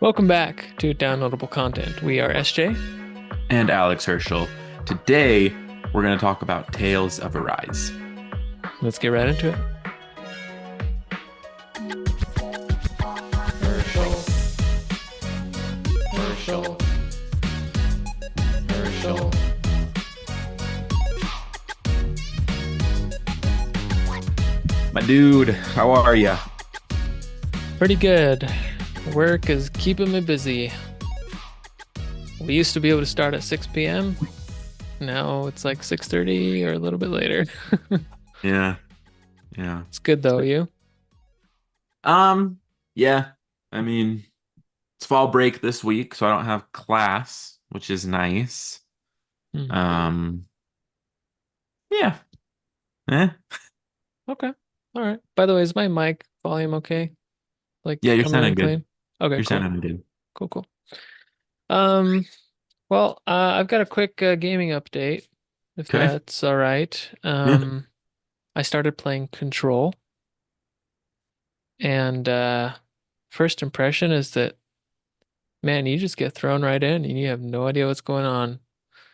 Welcome back to Downloadable Content. We are SJ. And Alex Herschel. Today, we're going to talk about Tales of Arise. Let's get right into it. Herschel, Herschel, Herschel. My dude, how are ya? Pretty good. Work is keeping me busy. We used to be able to start at 6 p.m. Now it's like 6:30 or a little bit later. Yeah, yeah. It's good though, you? Um, yeah. I mean, it's fall break this week, so I don't have class, which is nice. Hmm. Um, yeah. Eh. Okay. All right. By the way, is my mic volume okay? Like Yeah, you're coming in sounding good. clean? Okay, You're cool. sounding good. Cool, cool. Um, I've got a quick gaming update, if Okay. that's all right. Yeah. I started playing Control, and first impression is that, man, you just get thrown right in and you have no idea what's going on.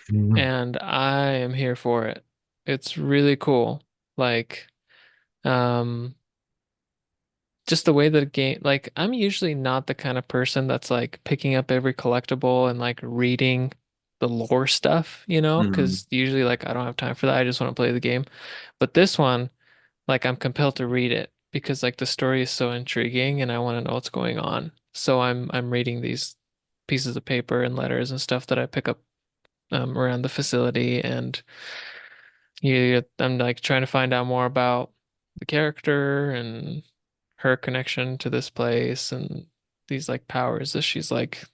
Mhm. And I am here for it. It's really cool. Like, um, just the way that the game, like, I'm usually not the kind of person that's like picking up every collectible and like reading the lore stuff, Mhm. because usually like I don't have time for that. I just want to play the game. But this one, like I'm compelled to read it because like the story is so intriguing and I want to know what's going on. So I'm reading these pieces of paper and letters and stuff that I pick up around the facility, and I'm like trying to find out more about the character and her connection to this place and these like powers that she's like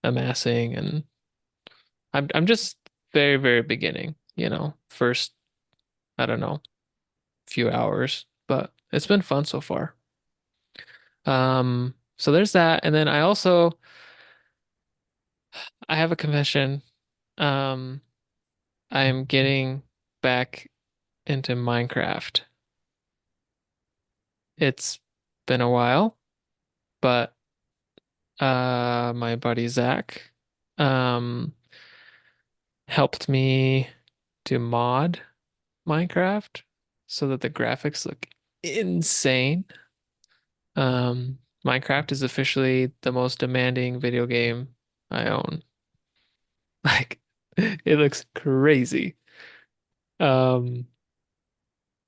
amassing, and I'm just very, very beginning, first, I don't know, few hours, but it's been fun so far. So there's that. And then I have a confession. Um, I am getting back into Minecraft. It's been a while, but my buddy Zach um helped me to mod Minecraft so that the graphics look insane. Minecraft is officially the most demanding video game I own. Like, it looks crazy. Um,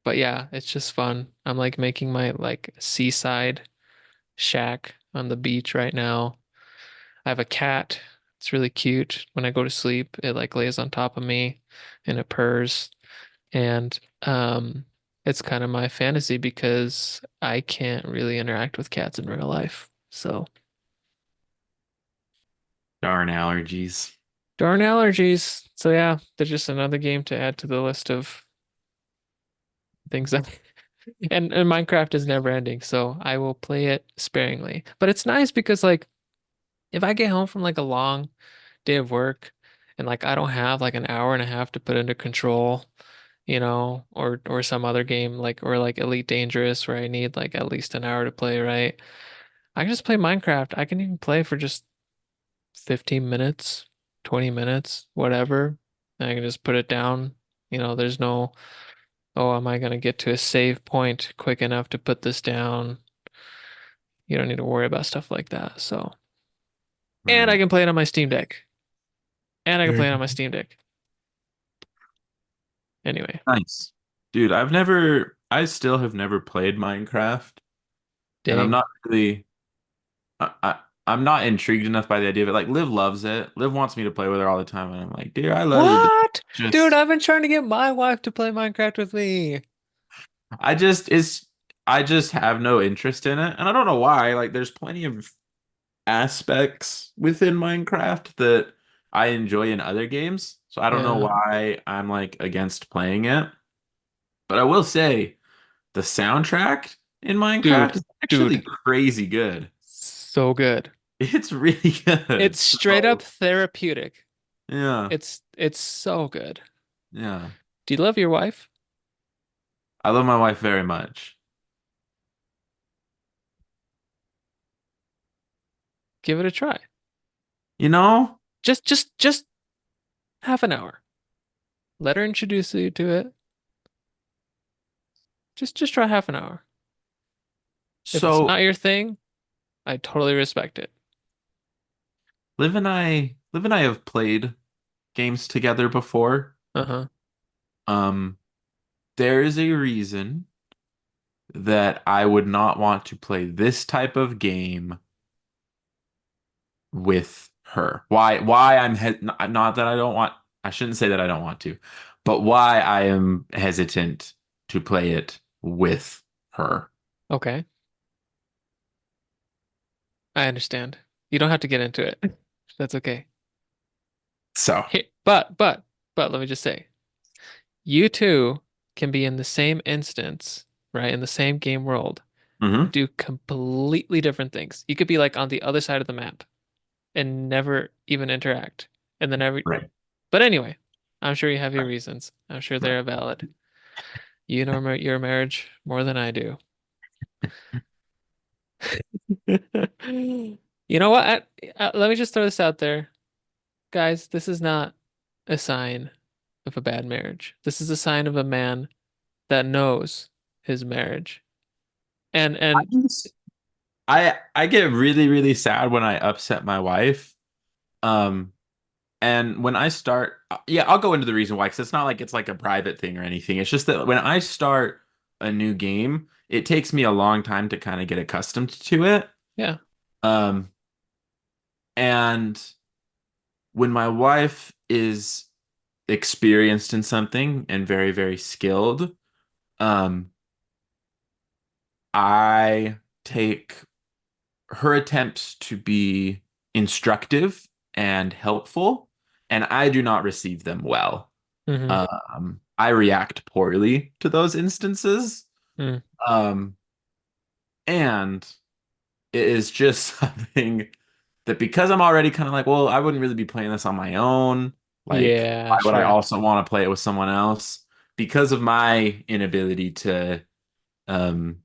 but yeah, it's just fun. I'm like making my like seaside shack on the beach right now. I have a cat. It's really cute. When I go to sleep, it like lays on top of me and it purrs. And it's kind of my fantasy because I can't really interact with cats in real life. So Darn allergies. darn allergies. So yeah, there's just another game to add to the list of things that and Minecraft is never ending, so I will play it sparingly. But it's nice because like if I get home from like a long day of work and like I don't have like an hour and a half to put into Control, or some other game like or like Elite Dangerous where I need like at least an hour to play, right? I can just play Minecraft. I can even play for just 15 minutes, 20 minutes, whatever. And I can just put it down. There's no, oh, am I gonna get to a save point quick enough to put this down? You don't need to worry about stuff like that. So, and I Right. can play it on my Steam Deck. And I can Very play it on my Steam Deck. Anyway, nice. Dude, I still have never played Minecraft, and I'm dang. not really I'm not intrigued enough by the idea of it. Like Liv loves it. Liv wants me to play with her all the time, and I'm like, dear, I love you, but What? Dude, just I've been trying to get my wife to play Minecraft with me. I just it's I just have no interest in it. And I don't know why. Like there's plenty of aspects within Minecraft that I enjoy in other games. So I don't know Yeah. why I'm like against playing it. But I will say the soundtrack in Minecraft Dude, is actually dude, crazy good. so good. It's really It's good. straight up So therapeutic. yeah, It's so good. yeah. Do you love your wife? I love my wife very much. Give it a try. You know? Just half an hour. Let her introduce you to it. Just try half an hour. If it's So not your thing, I totally respect it. Liv and I have played games together before. Uh-huh. Um, there is a reason that I would not want to play this type of game with her. Why I'm he not that I don't want, I shouldn't say that I don't want to, but why I am hesitant to play it with her. Okay. I understand. You don't have to get into it. That's okay. So, Here, but let me just say, you two can be in the same instance, right? In the same game world, mhm, do completely different things. You could be like on the other side of the map and never even interact. And then every right, But anyway, I'm sure you have your right, reasons. I'm sure right. they're valid. You know your marriage more than I do. You know what? Let me just throw this out there. Guys, this is not a sign of a bad marriage. This is a sign of a man that knows his marriage. I And just- I get really, really sad when I upset my wife. Um, And when I start, yeah, I'll go into the reason why, because it's not like it's like a private thing or anything. It's just that when I start a new game, it takes me a long time to kind of get accustomed to it. yeah. Um, and when my wife is experienced in something and very, very skilled, um, I take her attempts to be instructive and helpful, and I do not receive them well. Hmm. I react poorly to those instances. Mm. Um, and it is just something that because I'm already kind of like, well, I wouldn't really be playing this on my own. Like, Yeah, why would I sure. also want to play it with someone else? Because of my inability to um,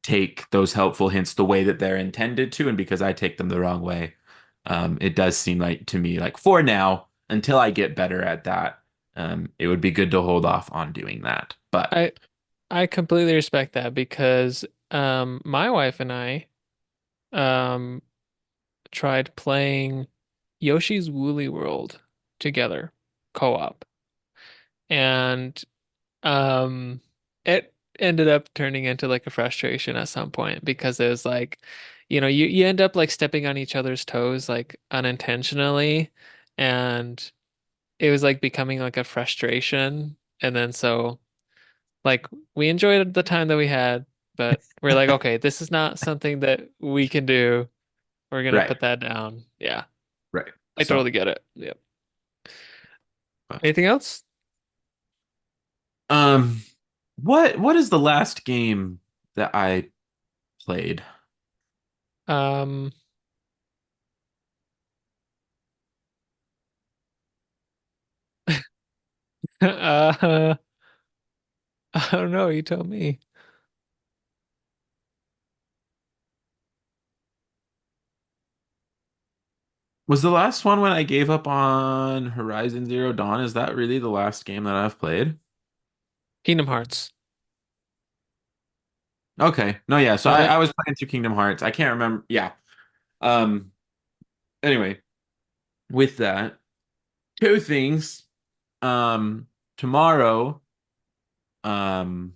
take those helpful hints the way that they're intended to, and because I take them the wrong way, it does seem like to me like for now, until I get better at that, it would be good to hold off on doing that. But I I completely respect that because my wife and I um tried playing Yoshi's Woolly World together co-op. And um it ended up turning into like a frustration at some point because it was like, you end up like stepping on each other's toes like unintentionally, and it was like becoming like a frustration. And then so like we enjoyed the time that we had, but we're like, okay, this is not something that we can do. We're gonna right, put that down. Yeah, right. I So, totally get it. Yep. but Anything else? um, what is the last game that I played? Um, uh, I don't know. You tell me. Was the last one when I gave up on Horizon Zero Dawn? Is that really the last game that I've played? Kingdom Hearts. Okay. No, yeah. So Got it? I was playing through Kingdom Hearts. I can't remember. Yeah. Um, anyway, with that, two things. Tomorrow, um,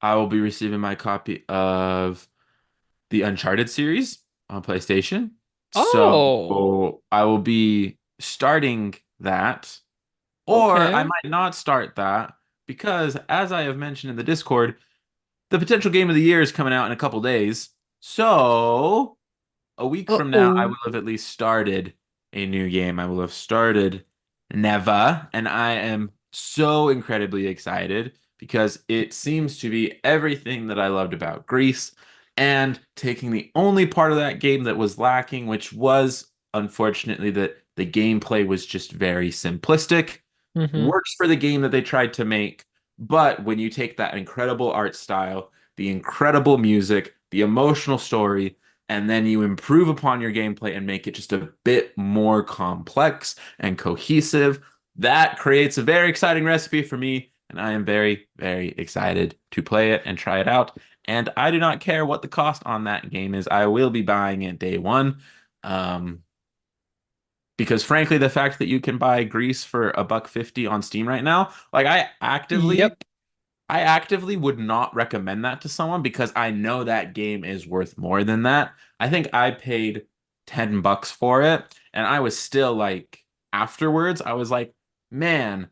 I will be receiving my copy of the Uncharted series on PlayStation. Oh, So I will be starting that, or I okay. might not start that because, as I have mentioned in the Discord, the potential game of the year is coming out in a couple days. So a week from now, I Uh-oh. will have at least started a new game. I will have started Neva, and I am so incredibly excited because it seems to be everything that I loved about Greece and taking the only part of that game that was lacking, which was unfortunately that the gameplay was just very simplistic, Mm-hmm. works for the game that they tried to make. But when you take that incredible art style, the incredible music, the emotional story, and then you improve upon your gameplay and make it just a bit more complex and cohesive. That creates a very exciting recipe for me, and I am very, very excited to play it and try it out. And I do not care what the cost on that game is. I will be buying it day one. Um, because frankly, the fact that you can buy Grease for $1.50 on Steam right now, like Yep. I actively would not recommend that to someone because I know that game is worth more than that. I think I paid $10 for it, and I was still like, afterwards, I was like, man,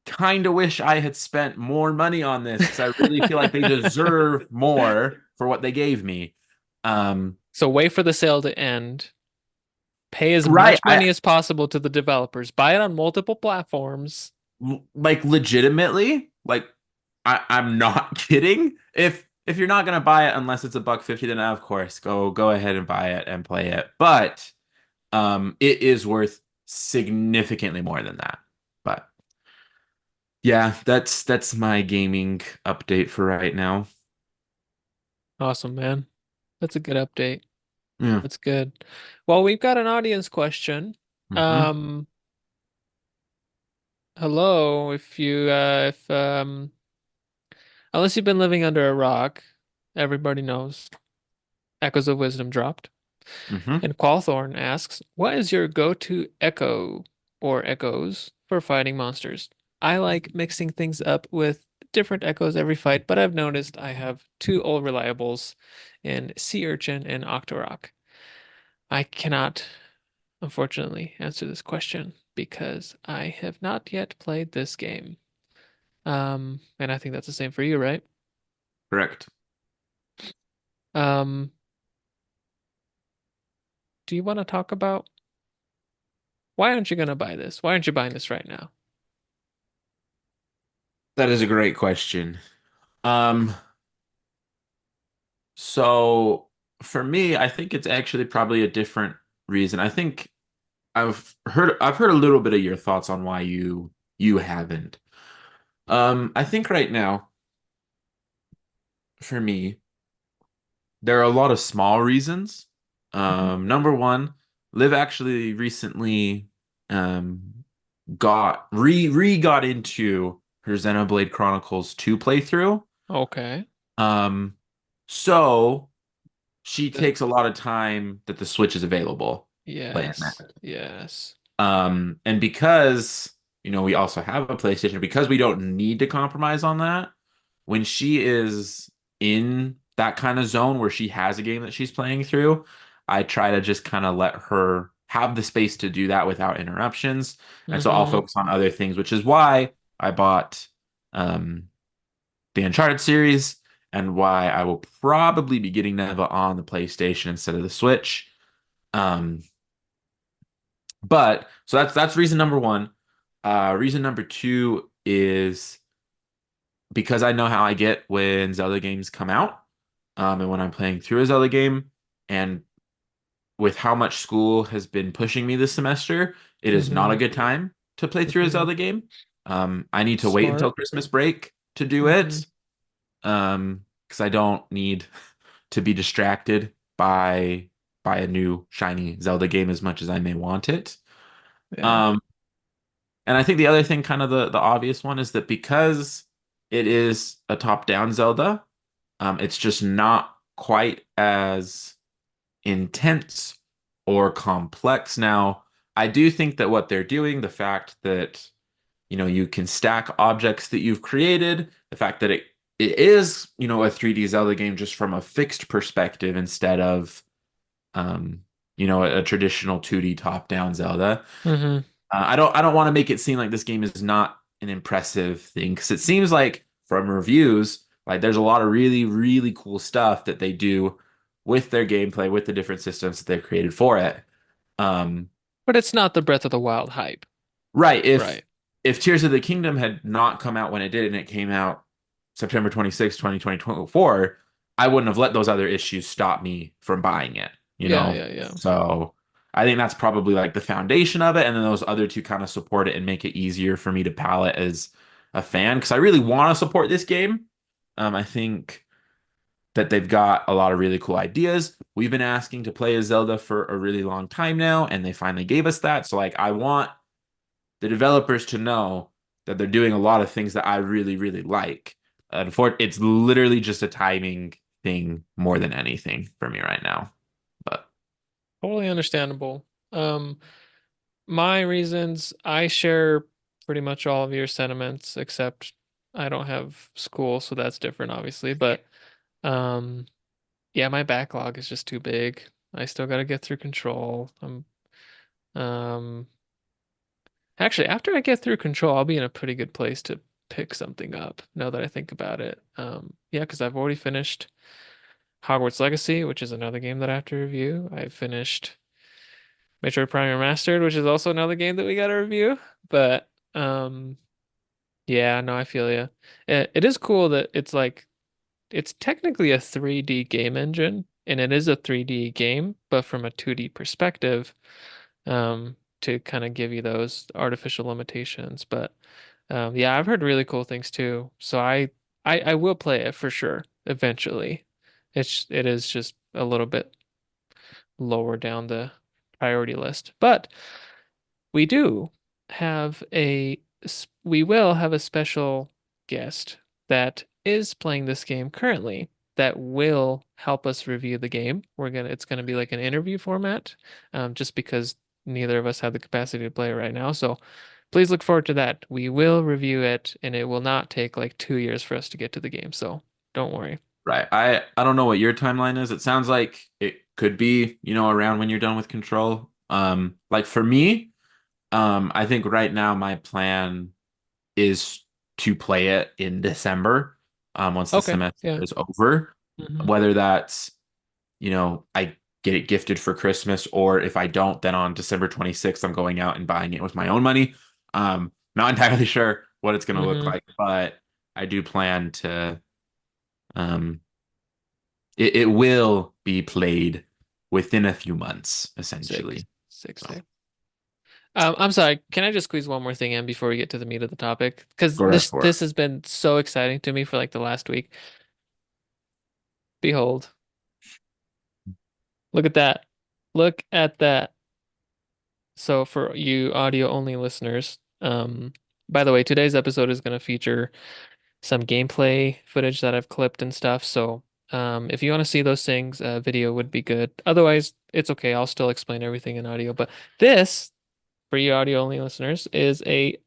kind of wish I had spent more money on this because I really feel like they deserve more for what they gave me. Um, So wait for the sale to end. Pay as right. much money as possible to the developers. Buy it on multiple platforms. Like legitimately, like I'm not kidding. If you're not gonna buy it unless it's $1.50, then of course go ahead and buy it and play it. But it is worth significantly more than that. But yeah, that's my gaming update for right now. Awesome, man. That's a good update. Yeah. That's good. Well, we've got an audience question. Hmm. Um, hello, if unless you've been living under a rock, everybody knows Echoes of Wisdom dropped. Hmm. And Qualthorn asks, what is your go-to echo or echoes for fighting monsters? I like mixing things up with different echoes every fight, but I've noticed I have two old reliables in Sea Urchin and Octorok. I cannot, unfortunately, answer this question because I have not yet played this game. And I think that's the same for you, right? Correct. Um, do you want to talk about why aren't you gonna buy this? Why aren't you buying this right now? That is a great question. Um, so for me, I think it's actually probably a different reason. I think I've heard a little bit of your thoughts on why you haven't. I think right now, for me, there are a lot of small reasons. Mhm. Number one, Liv actually recently um got into her Xenoblade Chronicles 2 playthrough. Okay. Um, so she The, takes a lot of time that the Switch is available playing yes. that. Yes. And because, we also have a PlayStation, because we don't need to compromise on that, when she is in that kind of zone where she has a game that she's playing through, I try to just kind of let her have the space to do that without interruptions. And so I'll Mm-hmm. focus on other things, which is why I bought um, the Uncharted series and why I will probably be getting Neva on the PlayStation instead of the Switch. Um, but so that's reason number one. Reason number two is because I know how I get when Zelda games come out, and when I'm playing through a Zelda game, and with how much school has been pushing me this semester, it is not a Mm-hmm. good time to play through a Mm-hmm. Zelda game. I need to wait until Smart. Christmas break to do Mm-hmm. it, because I don't need to be distracted by a new shiny Zelda game as much as I may want it. Yeah. Um, And I think the other thing, kind of the obvious one, is that because it is a top-down Zelda, it's just not quite as intense or complex. Now, I do think that what they're doing, the fact that you can stack objects that you've created, the fact that it is a 3D Zelda game just from a fixed perspective instead of um, a traditional 2D top-down Zelda. Mm-hmm. I don't want to make it seem like this game is not an impressive thing because it seems like from reviews, like there's a lot of really, really cool stuff that they do with their gameplay, with the different systems that they've created for it. Um, But it's not the Breath of the Wild hype. right. If Right. if Tears of the Kingdom had not come out when it did and it came out September 26th, 2024, I wouldn't have let those other issues stop me from buying it, you Yeah, know? yeah, yeah. So I think that's probably like the foundation of it. And then those other two kind of support it and make it easier for me to palate as a fan because I really want to support this game. I think. that they've got a lot of really cool ideas. We've been asking to play a Zelda for a really long time now, and they finally gave us that. So like I want the developers to know that they're doing a lot of things that I really, really like. It's literally just a timing thing more than anything for me right now. But Totally understandable. My reasons, I share pretty much all of your sentiments, except I don't have school, so that's different, obviously. But um, yeah, my backlog is just too big. I still got to get through control. Um, actually, after I get through control, I'll be in a pretty good place to pick something up. Now that I think about it, yeah, because I've already finished Hogwarts Legacy, which is another game that I have to review. I've finished Metroid Prime Remastered, which is also another game that we got to review. But yeah, no, I feel you. It is cool that it's technically a 3D game engine, and it is a 3D game, but from a 2D perspective, to kind of give you those artificial limitations. But yeah, I've heard really cool things too. So I will play it for sure eventually. It is just a little bit lower down the priority list. But we do we will have a special guest that is playing this game currently that will help us review the game. It's gonna be like an interview format, just because neither of us have the capacity to play it right now. So please look forward to that. We will review it, and it will not take like 2 years for us to get to the game. So don't worry. right, I don't know what your timeline is. It sounds like it could be, around when you're done with Control. Like for me, I think right now my plan is to play it in December, once the Okay, semester yeah. is over. Hmm. Whether that's, I get it gifted for Christmas, or if I don't, then on December 26th, I'm going out and buying it with my own money. Not entirely sure what it's going to look Hmm. like, but I do plan to, um, it will be played within a few months, Sick, essentially. sick, So sick. I'm sorry. Can I just squeeze one more thing in before we get to the meat of the topic? Because go right this for it. this has been so exciting to me for like the last week. Behold, look at that. Look at that. So for you audio only listeners, by the way, today's episode is going to feature some gameplay footage that I've clipped and stuff. So if you want to see those things, video would be good. Otherwise, it's okay. I'll still explain everything in audio. But this, for you audio only listeners, is a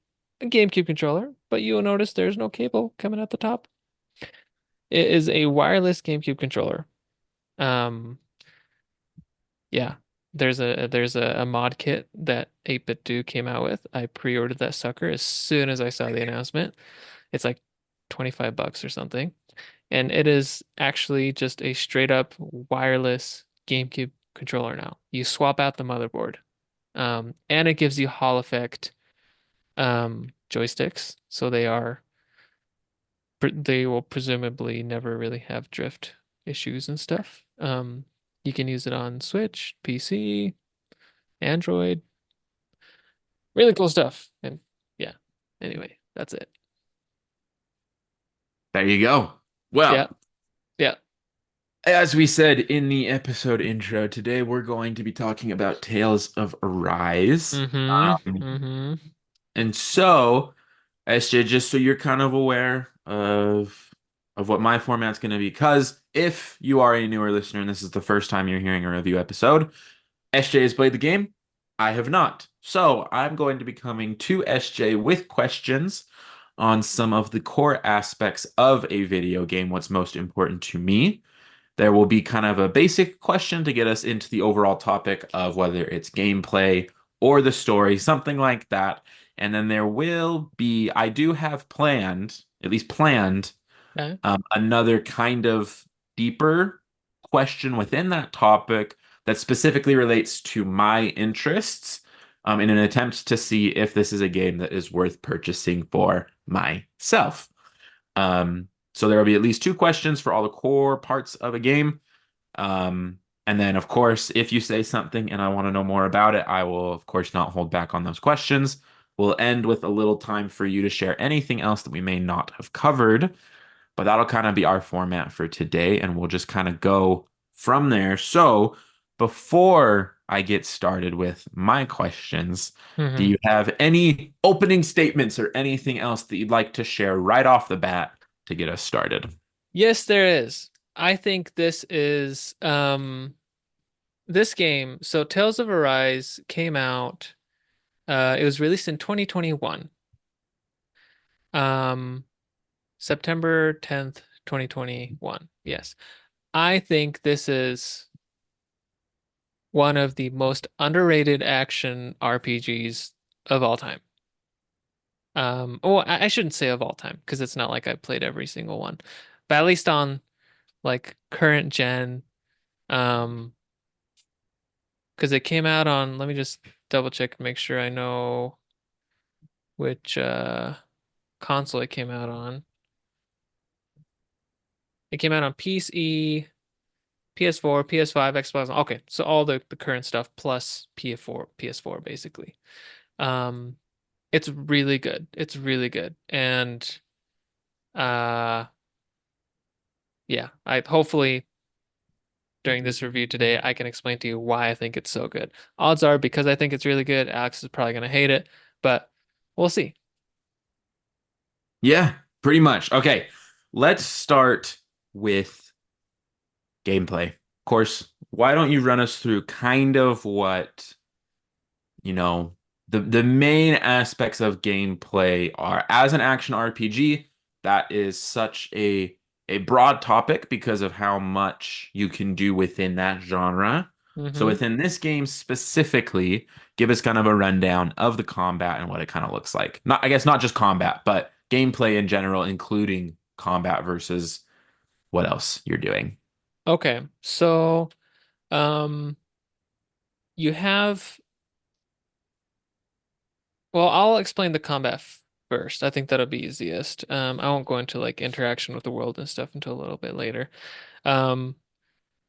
GameCube controller, but you will notice there's no cable coming at the top. It is a wireless GameCube controller. Um, yeah, there's a mod kit that 8BitDo came out with. I pre-ordered that sucker as soon as I saw the announcement. It's like $25 or something, and it is actually just a straight up wireless GameCube controller now. You swap out the motherboard, and it gives you Hall effect joysticks, so they will presumably never really have drift issues and stuff. You can use it on Switch, PC, Android. Really cool stuff. And yeah, anyway, that's it. There you go. Yeah, Well, yeah. as we said in the episode intro, today we're going to be talking about Tales of Arise. Mm-hmm. Mm-hmm. And so, SJ, just so you're kind of aware of what my format's going to be, because if you are a newer listener and this is the first time you're hearing a review episode, SJ has played the game. I have not. So I'm going to be coming to SJ with questions on some of the core aspects of a video game, what's most important to me. There will be kind of a basic question to get us into the overall topic of whether it's gameplay or the story, something like that. And then there will be, I do have planned, at least planned, Okay. another kind of deeper question within that topic that specifically relates to my interests, in an attempt to see if this is a game that is worth purchasing for myself. So there will be at least two questions for all the core parts of a game. And then, of course, if you say something and I want to know more about it, I will, of course, not hold back on those questions. We'll end with a little time for you to share anything else that we may not have covered. but that'll kind of be our format for today, and we'll just kind of go from there. So, before I get started with my questions, do Hmm. you have any opening statements or anything else that you'd like to share right off the bat to get us started? Yes, there is. I think this game, so Tales of Arise came out, it was released in 2021. Um September 10th, 2021. Yes. I think this is one of the most underrated action RPGs of all time. I shouldn't say of all time because it's not like I played every single one, but at least on like current gen, um, because it came out on, let me just double check and make sure I know which console it came out on. It came out on PC, PS4, PS5, Xbox. Okay, so all the current stuff plus PS4 basically. Um, it's really good. It's really good. And uh yeah, I hopefully during this review today I can explain to you why I think it's so good. Odds are because I think it's really good, Alex is probably gonna hate it, but we'll see. Yeah, pretty much. Okay, let's start with gameplay. Of course, why don't you run us through kind of what, you know, the main aspects of gameplay are as an action RPG, that is such a broad topic because of how much you can do within that genre. So Hmm. within this game specifically, give us kind of a rundown of the combat and what it kind of looks like. Not, I guess not just combat, but gameplay in general, including combat versus what else you're doing. Okay, so um you have well, I'll explain the combat first. I think that'll be easiest. I won't go into like interaction with the world and stuff until a little bit later. Um,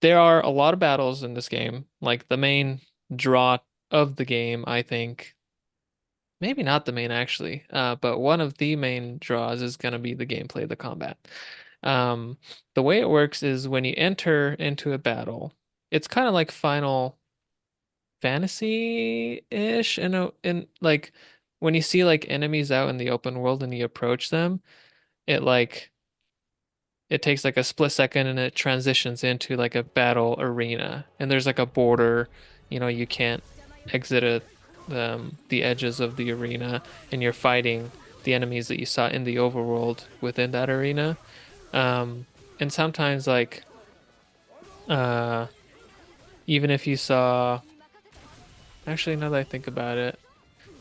there are a lot of battles in this game. Like the main draw of the game, I think, maybe not the main actually, but one of the main draws is going to be the gameplay, the combat. Um, the way it works is when you enter into a battle, it's kind of like Final Fantasy-ish in like when you see like enemies out in the open world and you approach them, it like it takes like a split second and it transitions into like a battle arena and there's like a border, you can't exit the edges of the arena and you're fighting the enemies that you saw in the overworld within that arena. Um, and sometimes like uh even if you saw actually now that I think about it,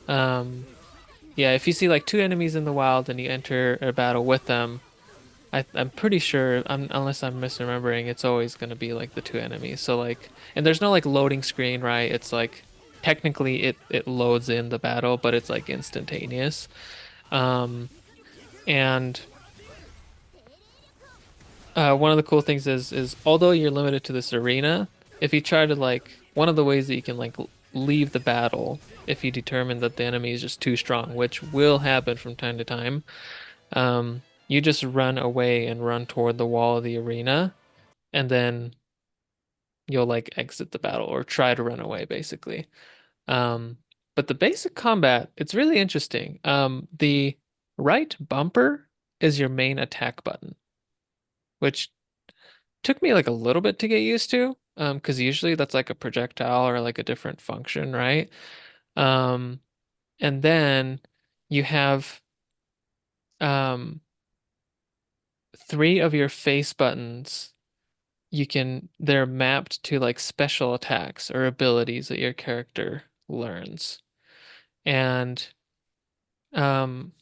um yeah, if you see like two enemies in the wild and you enter a battle with them, I'm pretty sure, unless I'm misremembering, it's always going to be like the two enemies. So like, and there's no like loading screen, right? It's like technically it loads in the battle, but it's like instantaneous. Um, and one of the cool things is although you're limited to this arena, if you try to like one of the ways that you can like leave the battle if you determine that the enemy is just too strong, which will happen from time to time. You just run away and run toward the wall of the arena, and then you'll like exit the battle or try to run away, basically. Um, but the basic combat, it's really interesting. The right bumper is your main attack button, which took me like a little bit to get used to. Because usually that's like a projectile or like a different function, right? Um, and then you have um three of your face buttons they're mapped to like special attacks or abilities that your character learns. And um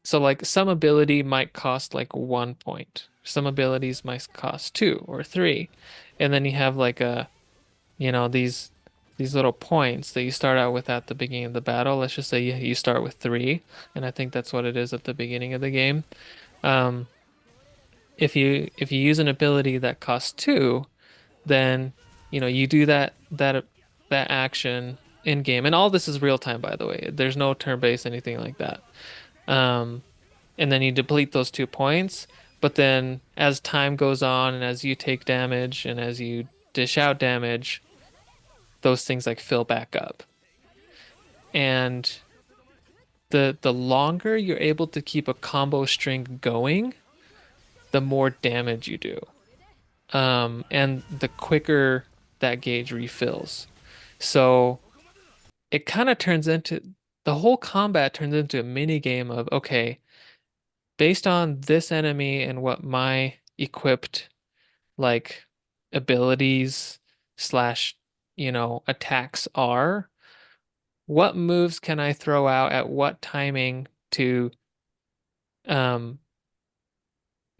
so like some ability might cost like 1 point. Some abilities might cost two or three. And then you have like these little points that you start out with at the beginning of the battle. Let's just say you start with three, and I think that's what it is at the beginning of the game. Um if you use an ability that costs two, then you do that action in game, and all this is real time, by the way. There's no turn-based anything like that. Um, and then you deplete those 2 points. But then as time goes on and as you take damage and as you dish out damage, those things like fill back up. And the longer you're able to keep a combo string going, the more damage you do. And the quicker that gauge refills. So it kind of turns into the whole combat turns into a mini game of okay, based on this enemy and what my equipped like abilities slash, attacks are, what moves can I throw out at what timing um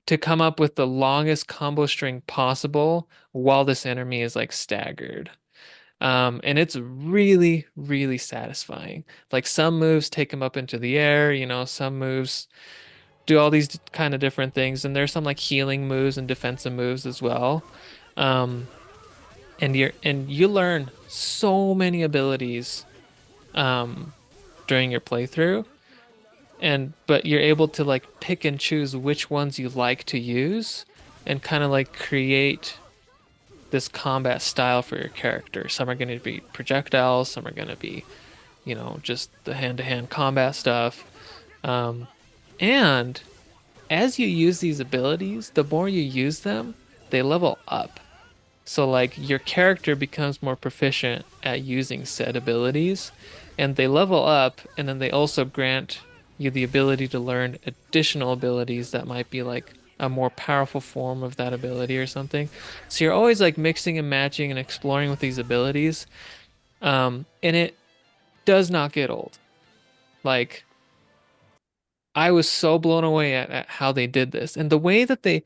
to come up with the longest combo string possible while this enemy is like staggered. And it's really, really satisfying. Like some moves take him up into the air, some moves do all these kind of different things, and there's some like healing moves and defensive moves as well. Um, and you learn so many abilities um during your playthrough, and but you're able to like pick and choose which ones you like to use and kind of like create this combat style for your character. Some are going to be projectiles, some are going to be, just the hand-to-hand combat stuff. Um, and as you use these abilities, the more you use them, they level up. So like your character becomes more proficient at using said abilities, and they level up, and then they also grant you the ability to learn additional abilities that might be like a more powerful form of that ability or something. So you're always like mixing and matching and exploring with these abilities. And it does not get old. Like I was so blown away at how they did this. And the way that they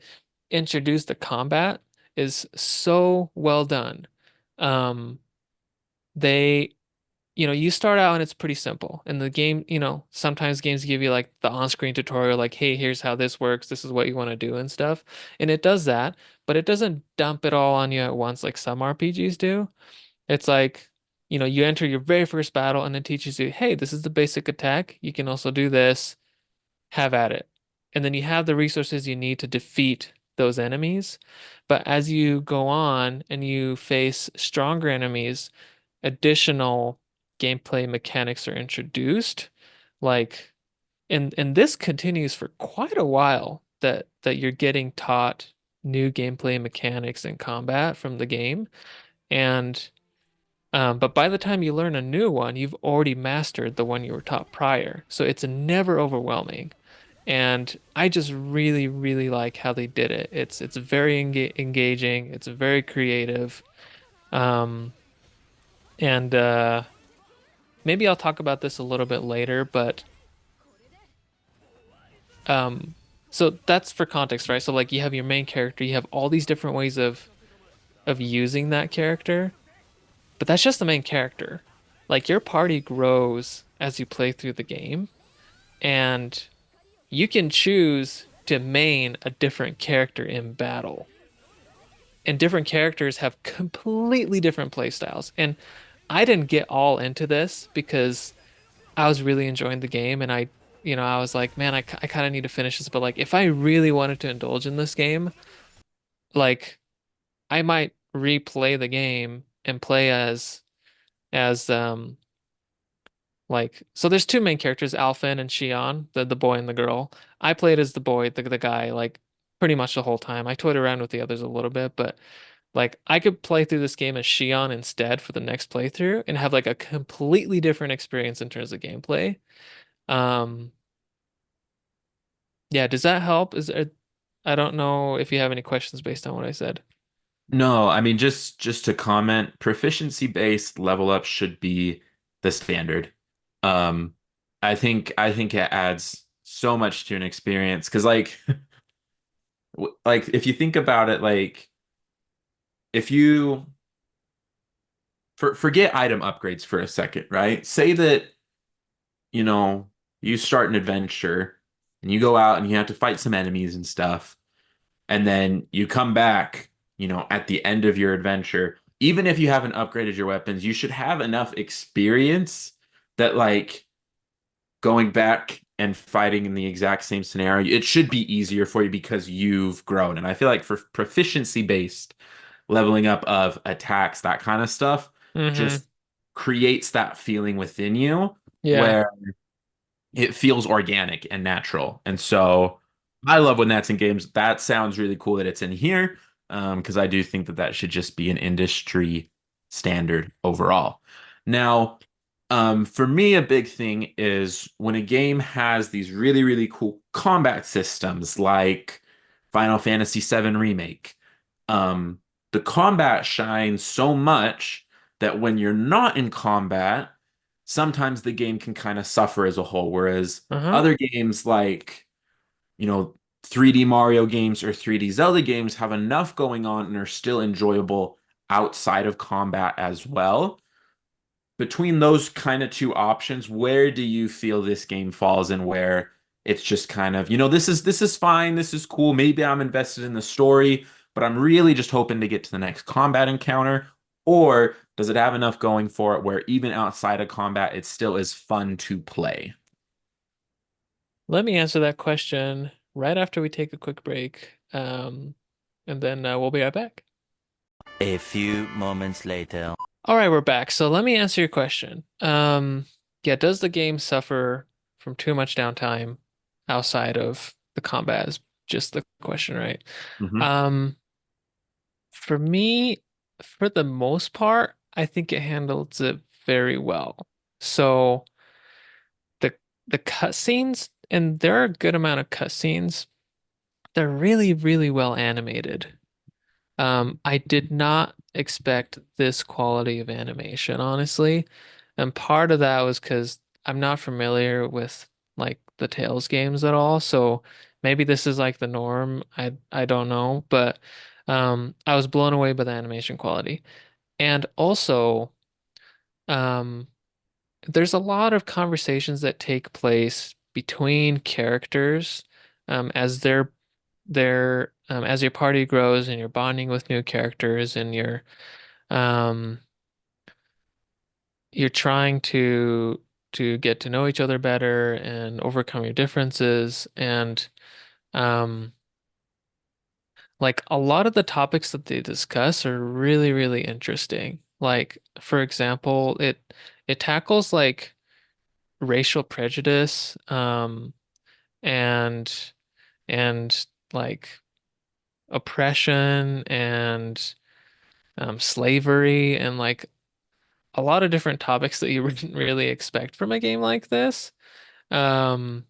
introduced the combat is so well done. Um, they, you start out and it's pretty simple. And the game, sometimes games give you like the on-screen tutorial, like, hey, here's how this works. This is what you want to do and stuff. And it does that, but it doesn't dump it all on you at once like some RPGs do. It's like, you enter your very first battle and it teaches you, hey, this is the basic attack. You can also do this, have at it. And then you have the resources you need to defeat those enemies. But as you go on and you face stronger enemies, additional gameplay mechanics are introduced. Like, and this continues for quite a while that you're getting taught new gameplay mechanics and combat from the game. And but by the time you learn a new one, you've already mastered the one you were taught prior. So it's never overwhelming. And I just really, really like how they did it. It's very engaging. It's very creative. Um, and maybe I'll talk about this a little bit later, but um, so that's for context, right? So like you have your main character, you have all these different ways of using that character, but that's just the main character. Like your party grows as you play through the game, and you can choose to main a different character in battle. And different characters have completely different play styles. And I didn't get all into this because I was really enjoying the game, and I was like, man, I kind of need to finish this. But like, if I really wanted to indulge in this game, like I might replay the game and play as like, so there's two main characters, Alphen and Shion, the boy and the girl. I played as the boy, the guy, like pretty much the whole time. I toyed around with the others a little bit, but like I could play through this game as Shion instead for the next playthrough and have like a completely different experience in terms of gameplay. Um, yeah, does that help? I don't know if you have any questions based on what I said. No, I mean just to comment, proficiency based level up should be the standard. Um, I think it adds so much to an experience because like like if you think about it, like if you forget item upgrades for a second, right? Say that you know you start an adventure and you go out and you have to fight some enemies and stuff, and then you come back, at the end of your adventure, even if you haven't upgraded your weapons, you should have enough experience that like going back and fighting in the exact same scenario, it should be easier for you because you've grown. And I feel like for proficiency based leveling up of attacks, that kind of stuff, Mm-hmm. just creates that feeling within you Yeah. where it feels organic and natural. And so I love when that's in games. That sounds really cool that it's in here, because I do think that that should just be an industry standard overall. Now, for me, a big thing is when a game has these really, really cool combat systems like Final Fantasy VII Remake. Um, the combat shines so much that when you're not in combat, sometimes the game can kind of suffer as a whole. Whereas Uh-huh. other games like, you know, 3D Mario games or 3D Zelda games have enough going on and are still enjoyable outside of combat as well. Between those kind of two options, where do you feel this game falls in where it's just kind of, this is fine, this is cool, maybe I'm invested in the story, but I'm really just hoping to get to the next combat encounter? Or does it have enough going for it where even outside of combat, it still is fun to play? Let me answer that question right after we take a quick break. And then we'll be right back. A few moments later. All right, we're back. So let me answer your question. Yeah, does the game suffer from too much downtime outside of the combat is just the question, right? Hmm. Um, for me, for the most part, I think it handles it very well. So the the cutscenes, and there are a good amount of cutscenes, they're really, really well animated. I did not expect this quality of animation, honestly. And part of that was because I'm not familiar with like the Tales games at all. So maybe this is like the norm. I don't know. But I was blown away by the animation quality. And also, um, there's a lot of conversations that take place between characters as as your party grows and you're bonding with new characters and um you're trying to get to know each other better and overcome your differences and um like a lot of the topics that they discuss are really, really interesting. Like for example, it tackles like racial prejudice and and like oppression and slavery and like a lot of different topics that you wouldn't really expect from a game like this. Um,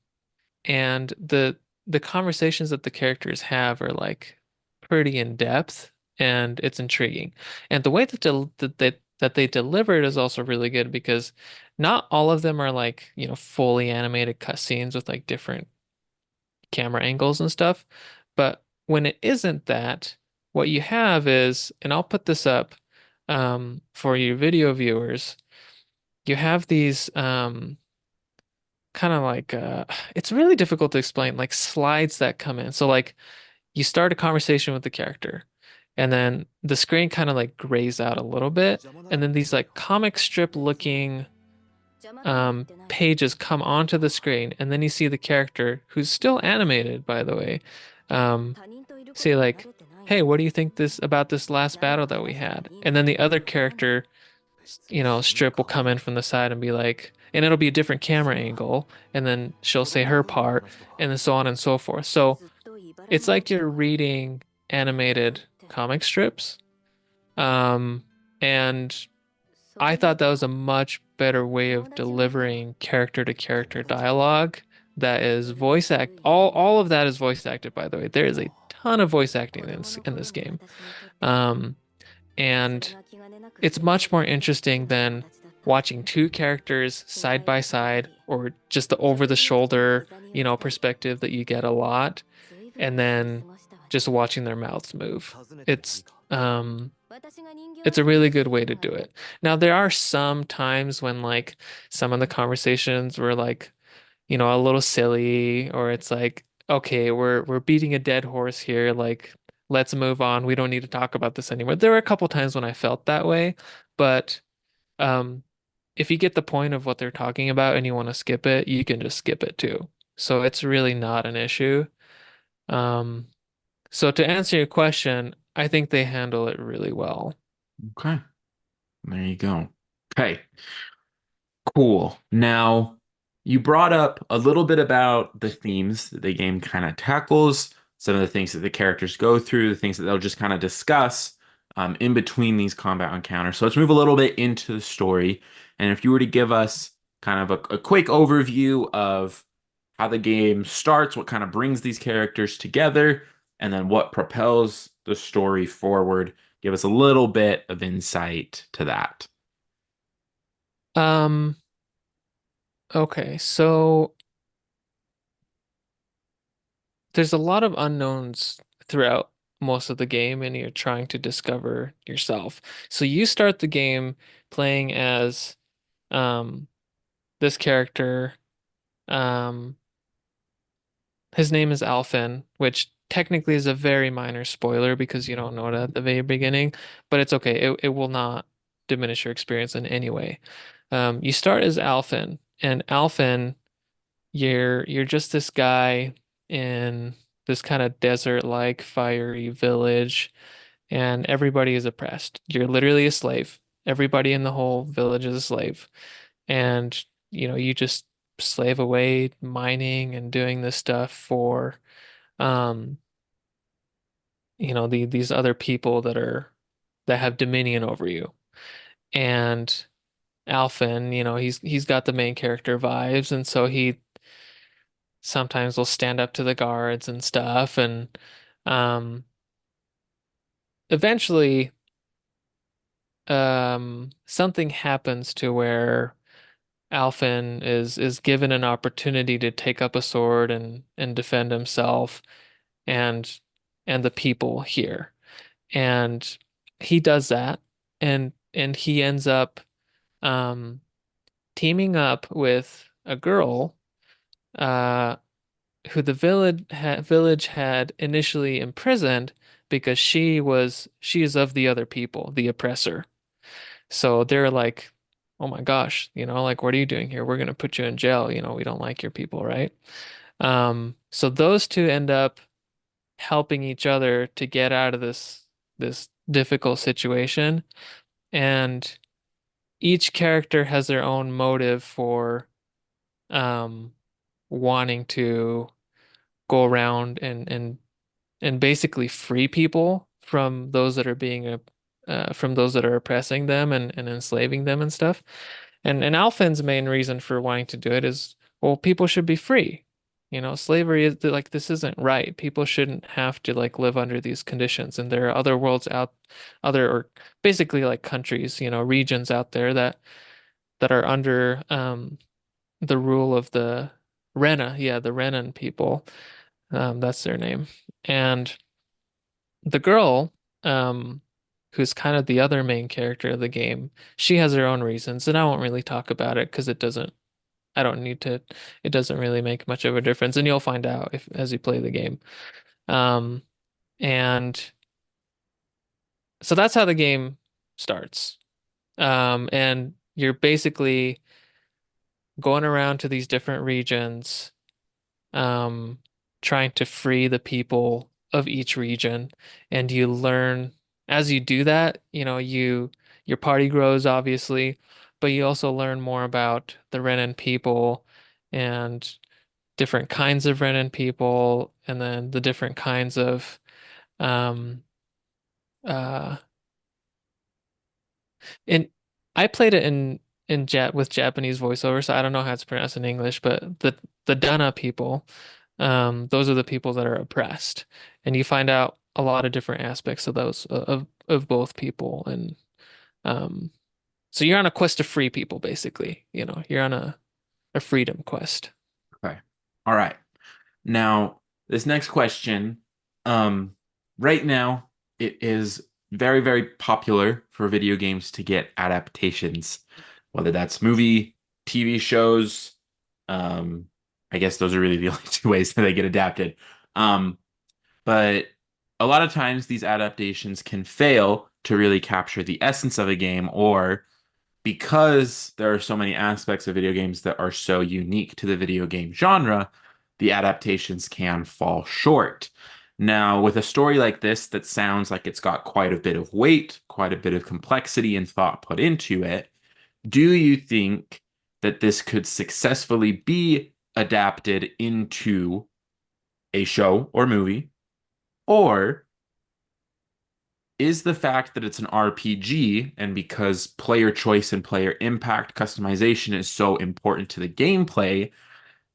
and the conversations that the characters have are like pretty in depth and it's intriguing. And the way that they deliver it is also really good because not all of them are like, fully animated cutscenes with like different camera angles and stuff. But when it isn't that, what you have is, and I'll put this up for you video viewers, you have these kind of like it's really difficult to explain, like slides that come in. So like you start a conversation with the character, and then the screen kind of like grays out a little bit, and then these like comic strip looking pages come onto the screen, and then you see the character who's still animated, by the way, um, say like, "Hey, what do you think this about this last battle that we had?" And then the other character, strip will come in from the side and be like, and it'll be a different camera angle, and then she'll say her part, and then so on and so forth. So it's like you're reading animated comic strips. Um, and I thought that was a much better way of delivering character to character dialogue that is voice act all of that is voice acted, by the way. There is a ton of voice acting in this game. Um, and it's much more interesting than watching two characters side by side or just the over the shoulder, perspective that you get a lot, and then just watching their mouths move. It's um it's a really good way to do it. Now there are some times when like some of the conversations were like, a little silly or it's like, okay, we're beating a dead horse here, like let's move on. We don't need to talk about this anymore. There were a couple times when I felt that way, but um if you get the point of what they're talking about and you want to skip it, you can just skip it too. So it's really not an issue. Um, so to answer your question, I think they handle it really well. Okay. There you go. Okay. Cool. Now, you brought up a little bit about the themes that the game kind of tackles, some of the things that the characters go through, the things that they'll just kind of discuss in between these combat encounters. So let's move a little bit into the story. And if you were to give us kind of a quick overview of how the game starts, what kind of brings these characters together, and then what propels the story forward, give us a little bit of insight to that. Um, okay, so there's a lot of unknowns throughout most of the game, and you're trying to discover yourself. So you start the game playing as um this character. Um, his name is Alphen, which technically is a very minor spoiler because you don't know it at the very beginning, but it's okay. It will not diminish your experience in any way. You start as Alphen, and Alphen, you're just this guy in this kind of desert-like fiery village, and everybody is oppressed. You're literally a slave. Everybody in the whole village is a slave. And, you just slave away mining and doing this stuff for um, these other people that have dominion over you. And Alphen, he's got the main character vibes, and so he sometimes will stand up to the guards and stuff. And um, eventually, something happens to where Alphen is given an opportunity to take up a sword and defend himself and and the people here. And he does that, and he ends up um teaming up with a girl uh who the village had initially imprisoned because she is of the other people, the oppressor. So they're like, "Oh my gosh, like what are you doing here? We're gonna put you in jail. We don't like your people, right?" So those two end up helping each other to get out of this difficult situation, and each character has their own motive for um wanting to go around and basically free people from those that are from those that are oppressing them and enslaving them and stuff. And Alphen's main reason for wanting to do it is, well, people should be free. Slavery is like this isn't right. People shouldn't have to like live under these conditions. And there are other worlds out, other or basically like countries, regions out there that are under the rule of the Rena, yeah, the Renan people. That's their name. And the girl, um, who's kind of the other main character of the game, she has her own reasons, and I won't really talk about it because I don't need to, it doesn't really make much of a difference, and you'll find out if as you play the game. Um, and so that's how the game starts. And you're basically going around to these different regions, um, trying to free the people of each region. And you learn as you do that, your party grows obviously, but you also learn more about the Renan people and different kinds of Renan people, and then the different kinds of um uh in I played it in Jap with Japanese voiceover, so I don't know how it's pronounced in English, but the Dana people, those are the people that are oppressed, and you find out a lot of different aspects of those of both people, and um, so you're on a quest to free people, basically. You're on a freedom quest. Okay. All right. Now, this next question, um, right now, it is very, very popular for video games to get adaptations, whether that's movie, TV shows. Um, I guess those are really the only two ways that they get adapted. Um, but a lot of times these adaptations can fail to really capture the essence of a game or because there are so many aspects of video games that are so unique to the video game genre, the adaptations can fall short. Now, with a story like this that sounds like it's got quite a bit of weight, quite a bit of complexity and thought put into it, do you think that this could successfully be adapted into a show or movie? Or is the fact that it's an RPG and because player choice and player impact customization is so important to the gameplay,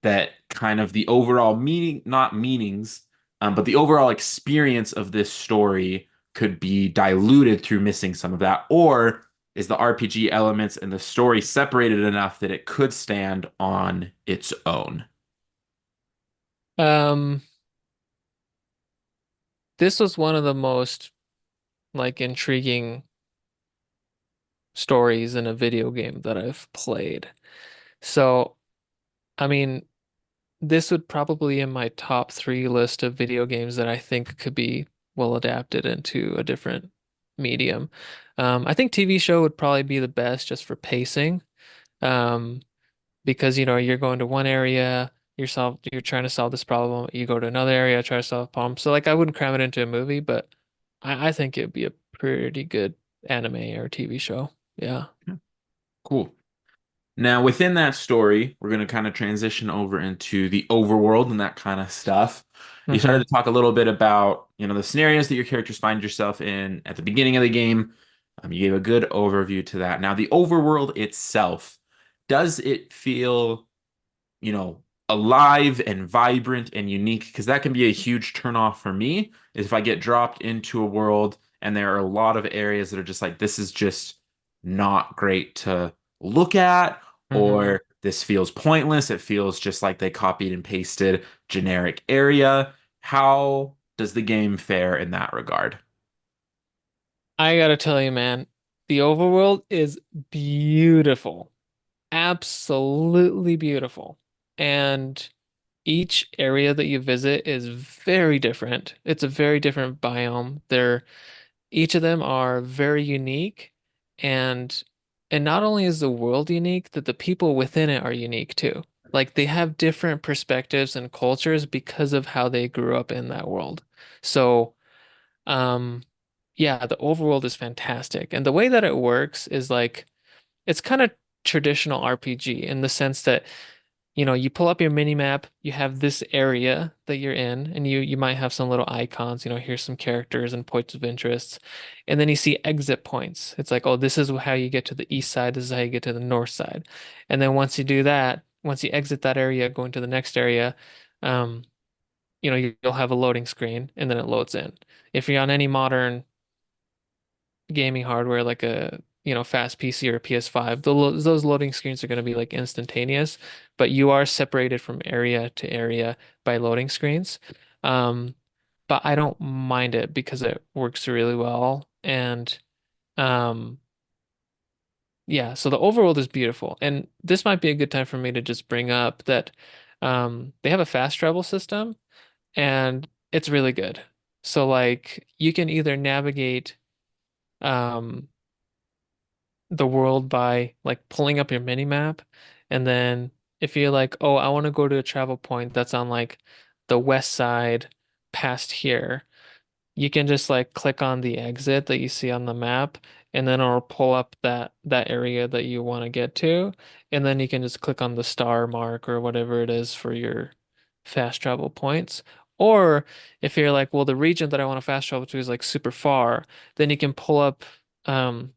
that kind of the overall meaning, not meanings, but the overall experience of this story could be diluted through missing some of that? Or is the RPG elements and the story separated enough that it could stand on its own? Um, this was one of the most like intriguing stories in a video game that I've played. So, I mean, this would probably in my top three list of video games that I think could be well adapted into a different medium. I think TV show would probably be the best just for pacing. Um, because you're going to one area, you're trying to solve this problem, you go to another area, try to solve a problem. So like I wouldn't cram it into a movie, but I think it'd be a pretty good anime or TV show. Yeah. Cool. Now, within that story, we're going to kind of transition over into the overworld and that kind of stuff. You started hmm to talk a little bit about, the scenarios that your characters find yourself in at the beginning of the game. You gave a good overview to that. Now, the overworld itself, does it feel, you know, alive and vibrant and unique? Because that can be a huge turnoff for me, is if I get dropped into a world and there are a lot of areas that are just like, this is just not great to look at, hmm or this feels pointless. It feels just like they copied and pasted generic area. How does the game fare in that regard? I gotta tell you, man, the overworld is beautiful. Absolutely beautiful. And each area that you visit is very different. It's a very different biome. Each of them are very unique, and not only is the world unique, that the people within it are unique too. Like they have different perspectives and cultures because of how they grew up in that world. So, um, yeah, the overworld is fantastic. And the way that it works is like it's kind of traditional RPG in the sense that you pull up your mini map, you have this area that you're in, and you might have some little icons, here's some characters and points of interest. And then you see exit points. It's like, oh, this is how you get to the east side, this is how you get to the north side. And then once you do that, once you exit that area, go into the next area, um, you'll have a loading screen and then it loads in. If you're on any modern gaming hardware like a fast PC or a PS5, those loading screens are going to be like instantaneous, but you are separated from area to area by loading screens. Um, but I don't mind it because it works really well. And um, yeah, so the overworld is beautiful. And this might be a good time for me to just bring up that they have a fast travel system and it's really good. So like you can either navigate um the world by like pulling up your mini map, and then if you're like, oh, I want to go to a travel point that's on like the west side past here, you can just like click on the exit that you see on the map, and then it'll pull up that area that you want to get to, and then you can just click on the star mark or whatever it is for your fast travel points. Or if you're like, well, the region that I want to fast travel to is like super far, then you can pull up um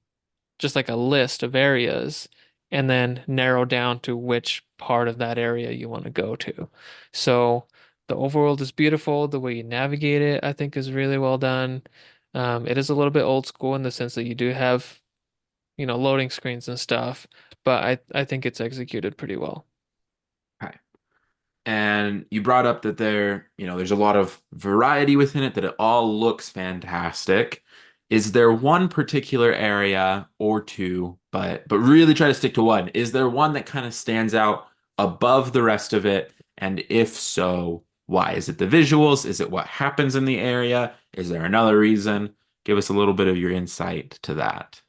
just like a list of areas and then narrow down to which part of that area you want to go to. So the overworld is beautiful. The way you navigate it, I think, is really well done. It is a little bit old school in the sense that you do have, loading screens and stuff, but I think it's executed pretty well. And you brought up that there's a lot of variety within it, that it all looks fantastic. Is there one particular area or two, but really try to stick to one? Is there one that kind of stands out above the rest of it? And if so, why? Is it the visuals? Is it what happens in the area? Is there another reason? Give us a little bit of your insight to that.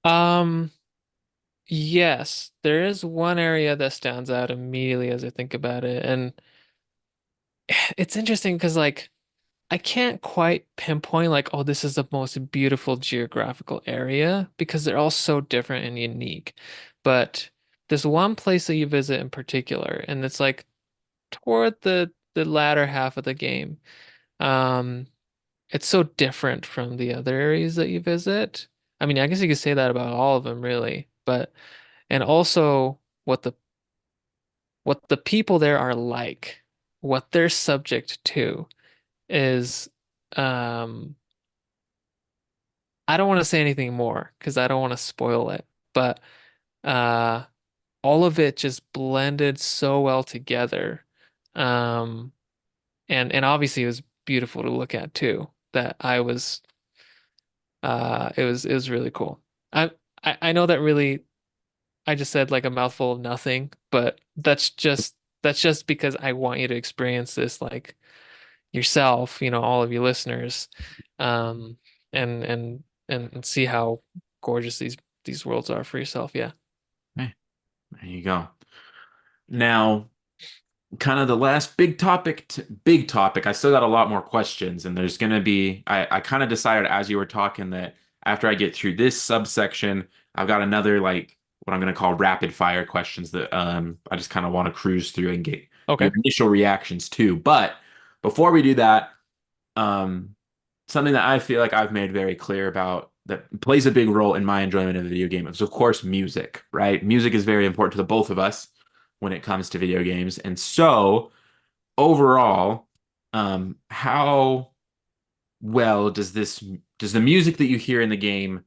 Um, Yes, there is one area that stands out immediately as I think about it. And it's interesting because like I can't quite pinpoint like, oh, this is the most beautiful geographical area because they're all so different and unique. But there's one place that you visit in particular, and it's like toward the latter half of the game. Um, it's so different from the other areas that you visit. I mean, I guess you could say that about all of them, really. But and also what the people there are like, what they're subject to is um I don't want to say anything more because I don't want to spoil it, but uh all of it just blended so well together. Um and obviously it was beautiful to look at too. That I was it was really cool. I I know that really I just said like a mouthful of nothing, but that's just because I want you to experience this like yourself, all of you listeners, um, and see how gorgeous these worlds are for yourself. Yeah. Hey, there you go. Now, kind of the last big topic. I still got a lot more questions, and there's gonna be. I kind of decided as you were talking that after I get through this subsection, I've got another like what I'm gonna call rapid fire questions that I just kind of want to cruise through and get your Okay. initial reactions too. But before we do that, um, something that I feel like I've made very clear about that plays a big role in my enjoyment of the video game is, of course, music, right? Music is very important to the both of us when it comes to video games. And so, overall, how well does the music that you hear in the game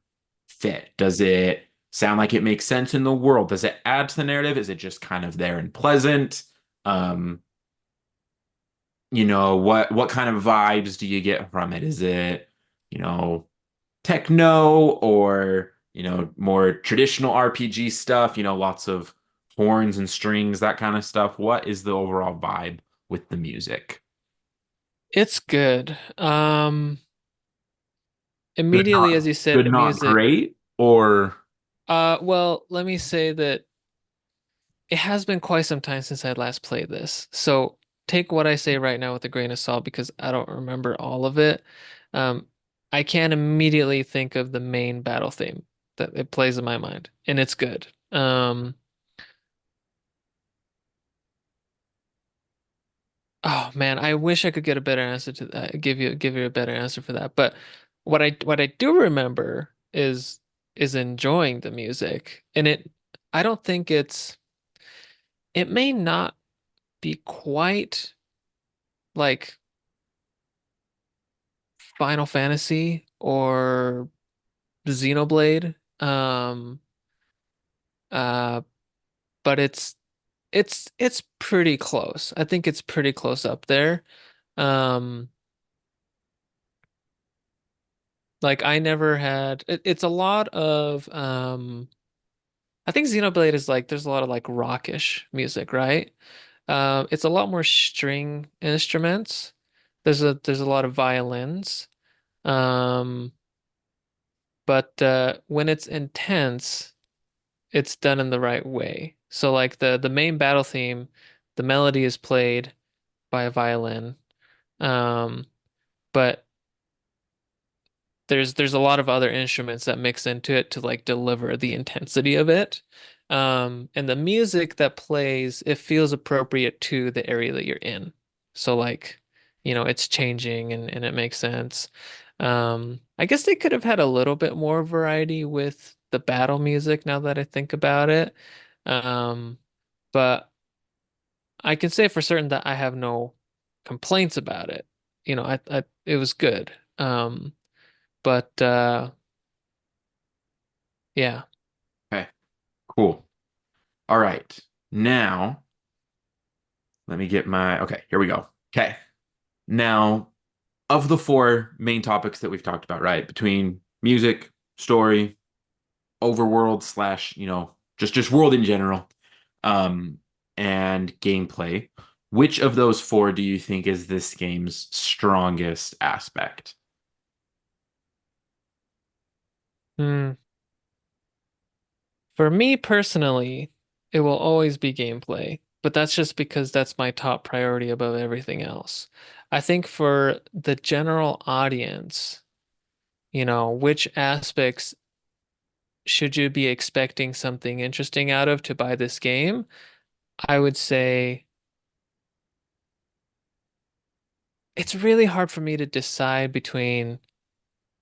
fit? Does it sound like it makes sense in the world? Does it add to the narrative? Is it just kind of there and pleasant? Um, what kind of vibes do you get from it? Is it, you know, techno or, more traditional RPG stuff, lots of horns and strings, that kind of stuff? What is the overall vibe with the music? It's good. Good, Immediately, as not you said, good, the not music. great, or Well, let me say that it has been quite some time since I last played this. So take what I say right now with a grain of salt because I don't remember all of it. Um, I can immediately think of the main battle theme that it plays in my mind, and it's good. Oh man, I wish I could get a better answer to that. Give you a better answer for that. But what I do remember is enjoying the music, and I don't think it may not be quite like Final Fantasy or Xenoblade. Uh, but it's pretty close. I think it's pretty close up there. Um, like I never had it's a lot of I think Xenoblade is like there's a lot of like rockish music, right? It's a lot more string instruments. There's a lot of violins. Um, but when it's intense, it's done in the right way. So like the main battle theme, the melody is played by a violin. Um, but there's a lot of other instruments that mix into it to like deliver the intensity of it. And the music that plays, it feels appropriate to the area that you're in. So like, it's changing and it makes sense. I guess they could have had a little bit more variety with the battle music now that I think about it. Um, but I can say for certain that I have no complaints about it. I it was good. But yeah. okay, cool. All right. Now, let me get my okay, here we go. Okay. Now, of the four main topics that we've talked about, right? Between music, story, overworld slash, just world in general, um, and gameplay. Which of those four do you think is this game's strongest aspect? Hmm. For me personally, it will always be gameplay, but that's just because that's my top priority above everything else. I think for the general audience, which aspects should you be expecting something interesting out of to buy this game? I would say it's really hard for me to decide between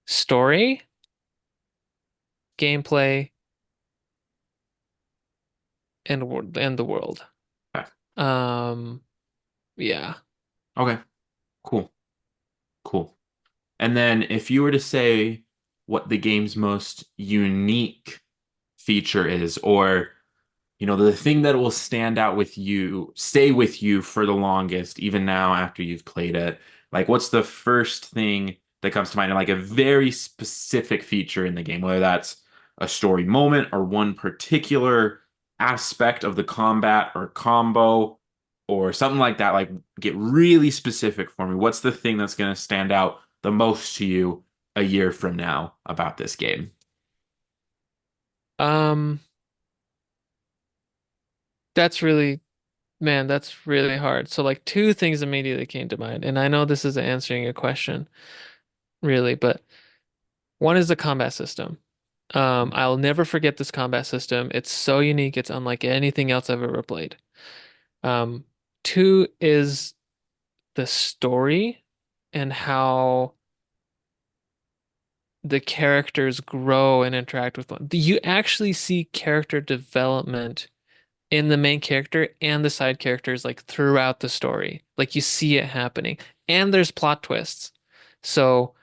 story, gameplay, and the world. Okay. Um, yeah. Okay. Cool. Cool. And then if you were to say what the game's most unique feature is, or the thing that will stand out with you, stay with you for the longest, even now after you've played it, like what's the first thing that comes to mind, and like a very specific feature in the game, whether that's a story moment or one particular aspect of the combat or combo or something like that, like get really specific for me. What's the thing that's going to stand out the most to you a year from now about this game? Um, that's really, man, that's really hard. So like two things immediately came to mind, and I know this isn't answering your question really, but one is the combat system. I'll never forget this combat system. It's so unique. It's unlike anything else I've ever played. Um, Two is the story and how the characters grow and interact with one. You actually see character development in the main character and the side characters like throughout the story. Like you see it happening. And there's plot twists. So,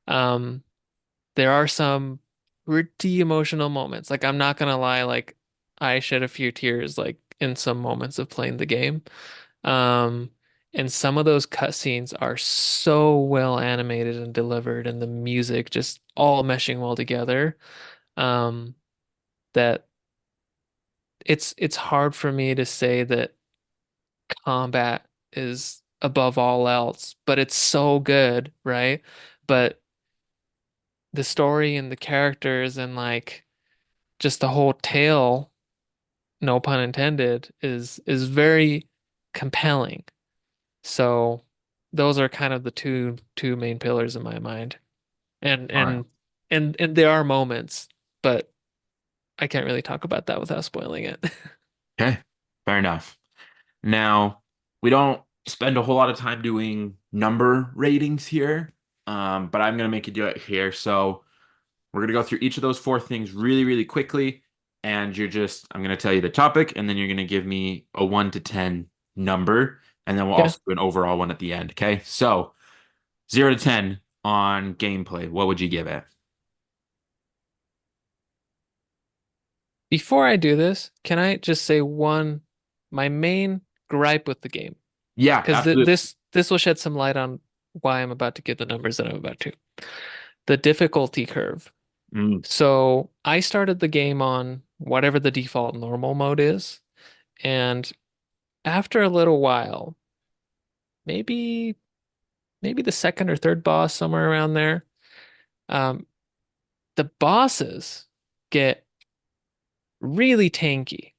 um, there are some pretty emotional moments. Like I'm not gonna lie, like I shed a few tears like in some moments of playing the game. Um, and some of those cutscenes are so well animated and delivered, and the music just all meshing well together. Um, that it's hard for me to say that combat is above all else, but it's so good, right? But the story and the characters and like just the whole tale, no pun intended, is very compelling. So those are kind of the two main pillars in my mind. And All right. and and there are moments, but I can't really talk about that without spoiling it. Okay. Fair enough. Now, we don't spend a whole lot of time doing number ratings here, but I'm going to make you do it here. So we're going to go through each of those four things really, really quickly. And I'm going to tell you the topic, and then you're going to give me a 1 to 10 number. And then we'll Okay. also do an overall one at the end. Okay. So 0 to 10 on gameplay, what would you give it? Before I do this, can I just say my main gripe with the game? Yeah, Because absolutely. this will shed some light on why I'm about to give the numbers that I'm about to. The difficulty curve. Mm, So I started the game on whatever the default normal mode is, and after a little while, maybe maybe the second or third boss, somewhere around there, um, the bosses get really tanky.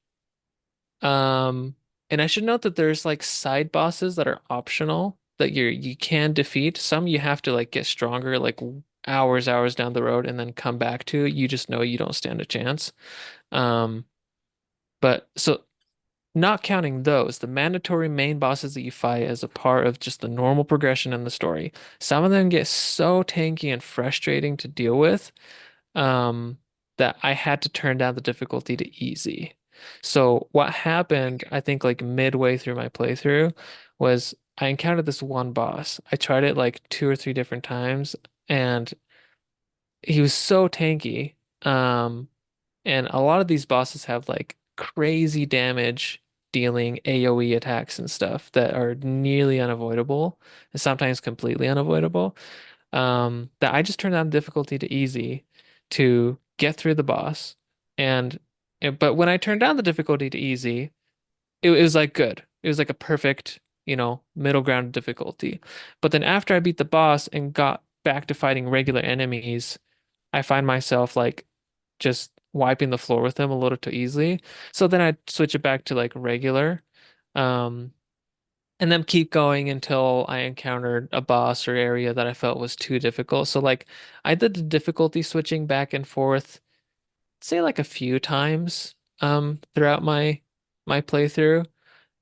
Um, and I should note that there's like side bosses that are optional that you can defeat. Some you have to like get stronger like hours down the road and then come back to. You just know you don't stand a chance. Um, but so not counting those, the mandatory main bosses that you fight as a part of just the normal progression in the story, some of them get so tanky and frustrating to deal with, um, that I had to turn down the difficulty to easy. So what happened, I think like midway through my playthrough, was I encountered this one boss. I tried it like two or three different times, and he was so tanky. And a lot of these bosses have like crazy damage dealing AoE attacks and stuff that are nearly unavoidable and sometimes completely unavoidable. That I just turned down difficulty to easy to get through the boss. And but when I turned down the difficulty to easy, it was like good. It was like a perfect, middle ground difficulty. But then after I beat the boss and got back to fighting regular enemies, I find myself like just wiping the floor with him a little too easily. So then I'd switch it back to like regular. Um, and then keep going until I encountered a boss or area that I felt was too difficult. So like I did the difficulty switching back and forth, say like a few times throughout my playthrough.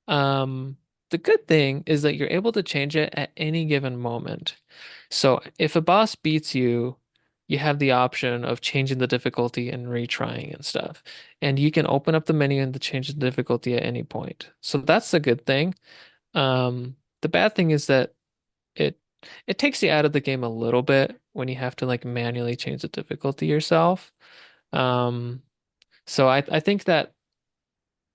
Um, the good thing is that you're able to change it at any given moment. So if a boss beats you, you have the option of changing the difficulty and retrying and stuff. And you can open up the menu and to change the difficulty at any point. So that's the good thing. The bad thing is that it it takes you out of the game a little bit when you have to like manually change the difficulty yourself. Um, so I think that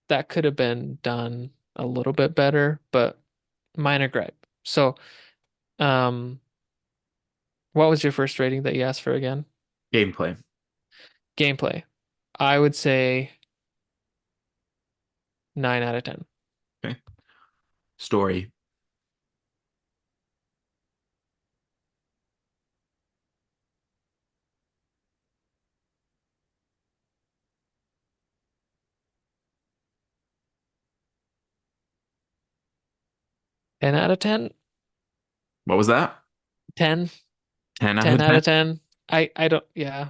that could have been done a little bit better, but minor gripe. So, um, what was your first rating that you asked for again? Gameplay. Gameplay. I would say 9 out of 10. Okay. Story. 10 out of 10? What was that? 10? 10 out 10 of out 10. of 10. I don't, yeah.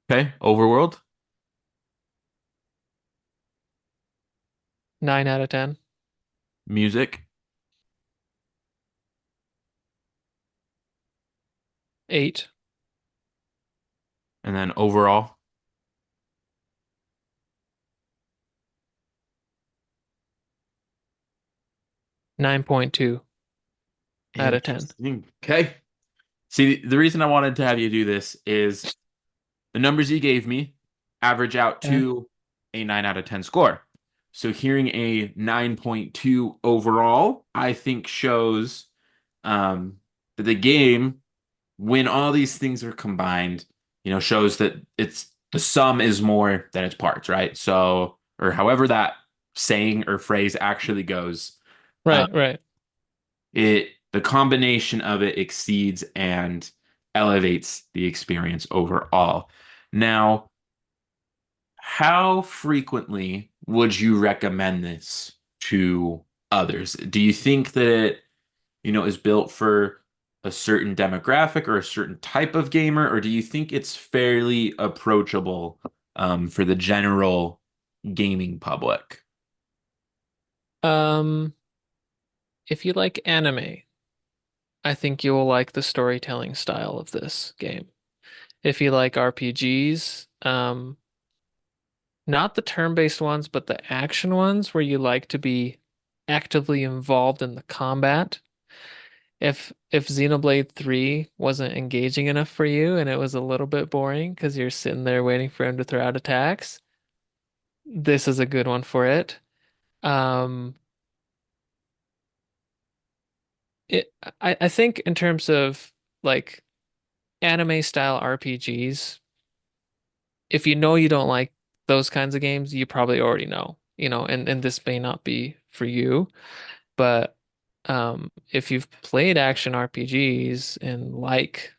Okay. Overworld. 9 out of 10. Music. 8. And then overall. 9.2 out of 10. Interesting. Okay. See, the reason I wanted to have you do this is the numbers you gave me average out Yeah. to a 9 out of 10 score. So hearing a 9.2 overall, I think shows that the game, when all these things are combined, shows that it's the sum is more than its parts, right? So, or however that saying or phrase actually goes, uh, Right, right. the combination of it exceeds and elevates the experience overall. Now, how frequently would you recommend this to others? Do you think that it, is built for a certain demographic or a certain type of gamer, or do you think it's fairly approachable for the general gaming public? Um, if you like anime, I think you will like the storytelling style of this game. If you like RPGs, not the turn-based ones, but the action ones where you like to be actively involved in the combat. If Xenoblade 3 wasn't engaging enough for you and it was a little bit boring because you're sitting there waiting for him to throw out attacks, this is a good one for it. Um, it I think in terms of like anime style RPGs, if you know you don't like those kinds of games, you probably already know, and this may not be for you, but if you've played action RPGs and like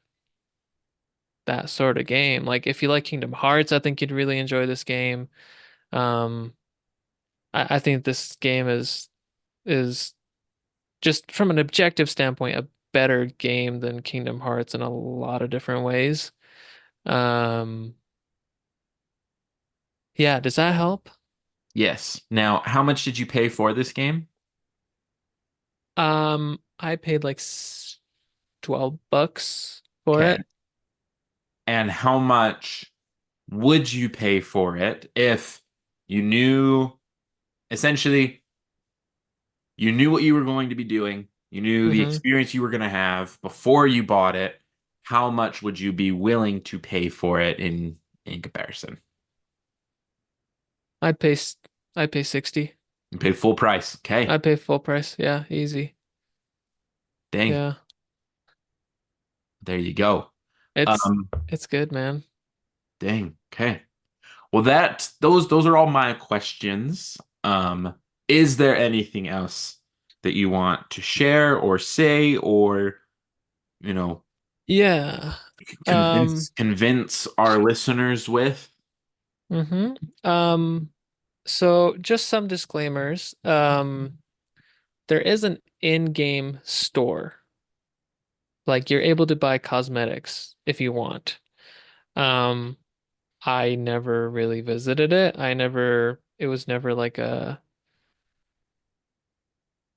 that sort of game, like if you like Kingdom Hearts, I think you'd really enjoy this game. Um, I think this game is just from an objective standpoint a better game than Kingdom Hearts in a lot of different ways. Um, yeah, does that help? Yes. Now, how much did you pay for this game? I paid like 12 bucks for Okay. it. And how much would you pay for it if you knew, essentially, you knew what you were going to be doing, you knew the Hmm. experience you were going to have before you bought it? How much would you be willing to pay for it in comparison? I'd pay s- I'd pay 60. You pay full price. Okay. I'd pay full price. Yeah, easy. Dang. Yeah. There you go. It's Um, it's good, man. dang. Okay. Well, those are all my questions. Is there anything else that you want to share or say or, you know, Yeah. convince our listeners with? Um, so just some disclaimers. There is an in-game store. Like you're able to buy cosmetics if you want. Um, I never really visited it. It was never like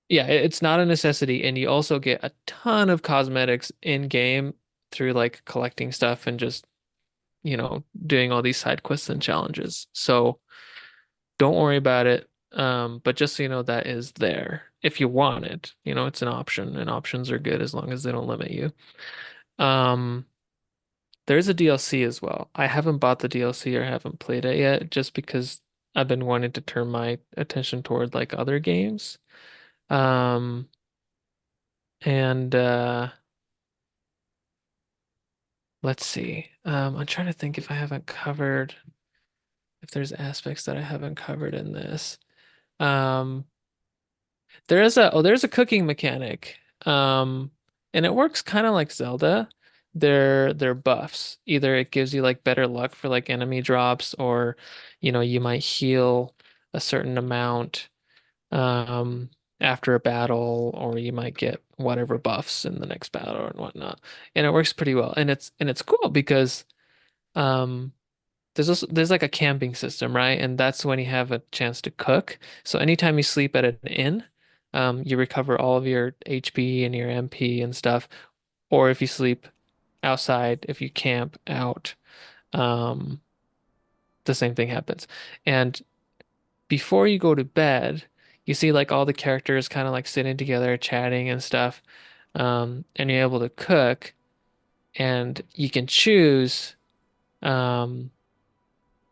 yeah, it's not a necessity. And you also get a ton of cosmetics in game through like collecting stuff and just, doing all these side quests and challenges. So don't worry about it. But just so you know, that is there if you want it. It's an option, and options are good as long as they don't limit you. Um, there's a DLC as well. I haven't bought the DLC or haven't played it yet, just because I've been wanting to turn my attention toward like other games. Um, and let's see. I'm trying to think if there's aspects that I haven't covered in this. Um, there's a cooking mechanic. Um, and it works kind of like Zelda. They're buffs. Either it gives you like better luck for like enemy drops, or you might heal a certain amount um after a battle, or you might get whatever buffs in the next battle and whatnot. And it works pretty well. And it's cool because um there's like a camping system, right? And that's when you have a chance to cook. So anytime you sleep at an inn, you recover all of your HP and your MP and stuff. Or if you sleep outside, if you camp out, um, the same thing happens. And before you go to bed, you see like all the characters kind of like sitting together, chatting and stuff. And you're able to cook, and you can choose. Um,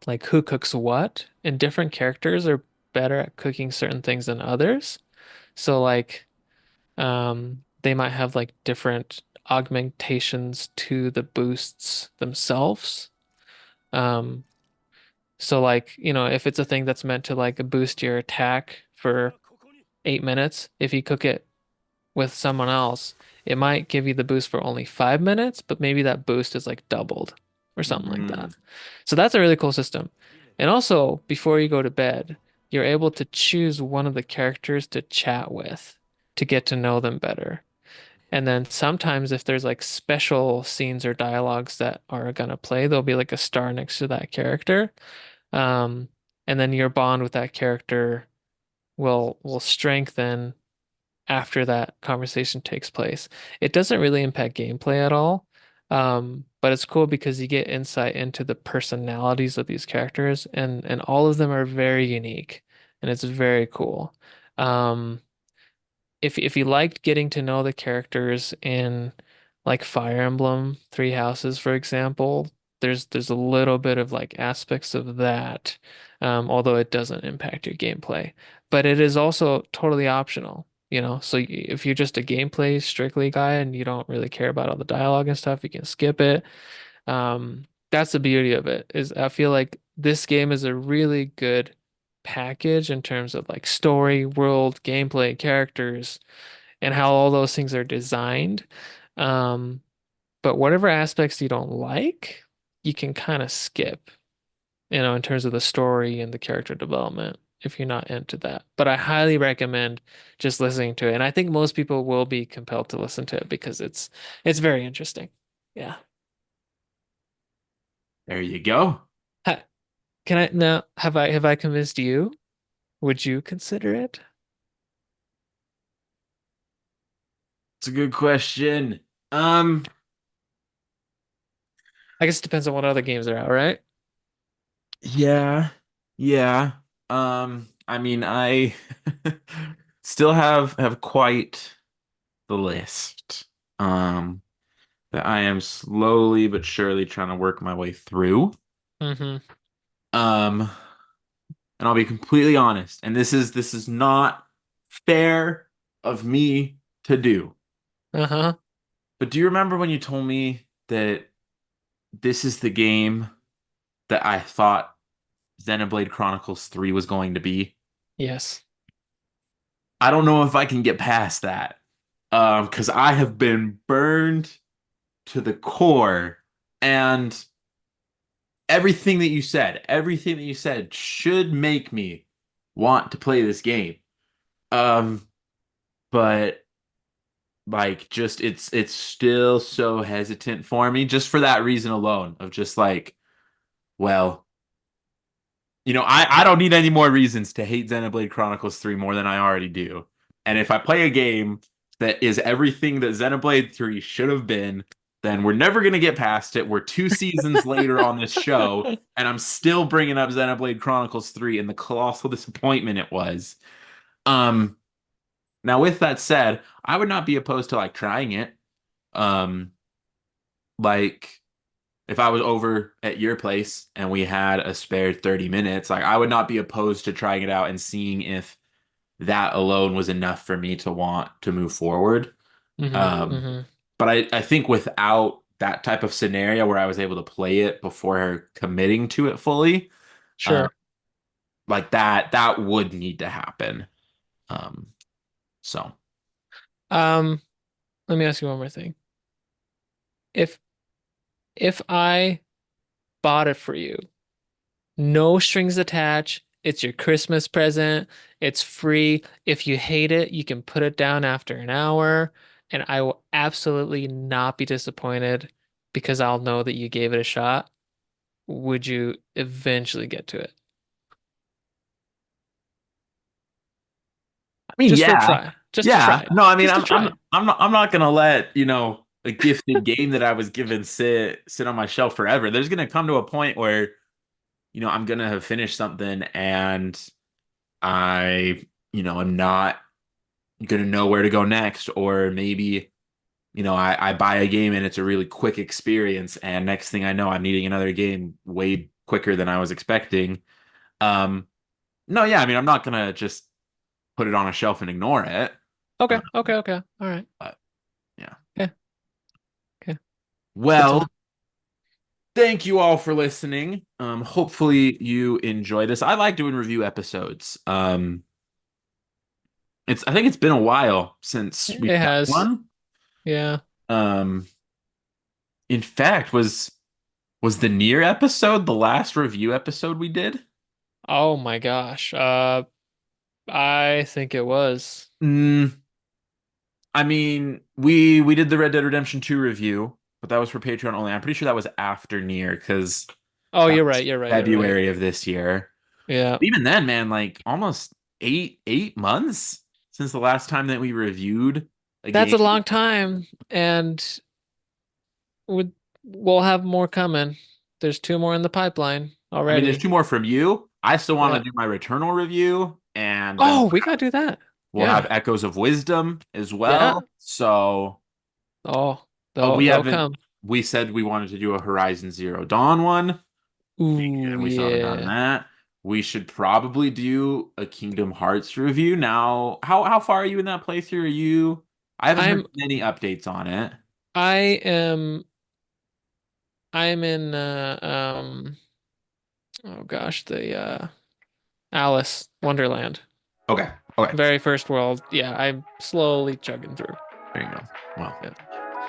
like who cooks what, and different characters are better at cooking certain things than others. So like they might have like different augmentations to the boosts themselves. Um so like, if it's a thing that's meant to like boost your attack for 8 minutes, if you cook it with someone else, it might give you the boost for only 5 minutes, but maybe that boost is like doubled or something like Mm, that. So that's a really cool system. And also, before you go to bed, you're able to choose one of the characters to chat with to get to know them better. And then sometimes if there's like special scenes or dialogues that are gonna play, there'll be like a star next to that character. Um, and then your bond with that character will strengthen after that conversation takes place. It doesn't really impact gameplay at all, but it's cool because you get insight into the personalities of these characters, and all of them are very unique, and it's very cool. Um, if you liked getting to know the characters in like Fire Emblem Three Houses, for example, there's a little bit of like aspects of that, although it doesn't impact your gameplay. But it is also totally optional, So if you're just a gameplay strictly guy and you don't really care about all the dialogue and stuff, you can skip it. That's the beauty of it, is I feel like this game is a really good package in terms of like story, world, gameplay, characters, and how all those things are designed. Um, but whatever aspects you don't like, you can kind of skip, in terms of the story and the character development if you're not into that. But I highly recommend just listening to it. And I think most people will be compelled to listen to it because it's very interesting. Yeah. there you go. Ha- Can I now have I convinced you? Would you consider it? It's a good question. Um, I guess it depends on what other games are out, right? yeah, yeah. I mean, I still have quite the list. Um, that I am slowly but surely trying to work my way through. Mm-hmm. Um, and I'll be completely honest, and this is not fair of me to do. Uh-huh. But do you remember when you told me that this is the game that I thought Xenoblade Chronicles 3 was going to be? Yes. I don't know if I can get past that. Because I have been burned to the core, and everything that you said should make me want to play this game. But like just it's still so hesitant for me just for that reason alone of just like, well, I don't need any more reasons to hate Xenoblade Chronicles 3 more than I already do. And if I play a game that is everything that Xenoblade 3 should have been, then we're never going to get past it. We're 2 seasons later on this show, and I'm still bringing up Xenoblade Chronicles 3 and the colossal disappointment it was. Um, Now with that said, I would not be opposed to like trying it. Um, like if I was over at your place and we had a spare 30 minutes, like I would not be opposed to trying it out and seeing if that alone was enough for me to want to move forward. Um, Mm-hmm. but I think without that type of scenario where I was able to play it before committing to it fully, uh, Sure. like that would need to happen. Um, so Um, Let me ask you one more thing. If I bought it for you, no strings attached, it's your Christmas present, it's free. If you hate it, you can put it down after an hour, and I will absolutely not be disappointed because I'll know that you gave it a shot. Would you eventually get to it? I mean, Just for a yeah, try. Just to yeah. try. No, I mean, Just to I'm try. I'm not gonna let a gifted game that I was given sit on my shelf forever. There's gonna come to a point where I'm gonna have finished something and I'm not gonna know where to go next, or maybe I buy a game and it's a really quick experience, and next thing I know, I'm needing another game way quicker than I was expecting. Um, no, yeah, I mean, I'm not gonna just put it on a shelf and ignore it. Uh, Okay, okay, okay. All right. but yeah. Okay, okay. Good to know. Well, thank you all for listening. Hopefully you enjoy this. I like doing review episodes. I think it's been a while since we've It done has. one. Yeah. Um, in fact, was the Near episode the last review episode we did? Oh my gosh. I think it was. Mm, I mean, we did the Red Dead Redemption 2 review, but that was for Patreon only. I'm pretty sure that was after Near because Oh, that you're was right. You're right. You're right. February of this year. Yeah. Even then, man, like almost eight months since the last time that we reviewed a That's game. a long time, and would we'll have more coming. There's two more in the pipeline I mean, there's already. 2 more from you. I still want Yeah. to do my Returnal review, and then Oh, we gotta do that. we'll have Yeah. Echoes of Wisdom as Yeah. well. So, Oh, oh, they'll they'll come. we said we wanted to do a Horizon Zero Dawn one, Ooh, and we still haven't done yeah. that. We should probably do a Kingdom Hearts review. Now, how far are you in that playthrough? I haven't heard I'm any updates on it. I am I'm in oh gosh, the Alice Wonderland. Okay. Okay. Very first world. Yeah, I'm slowly chugging through. There you go.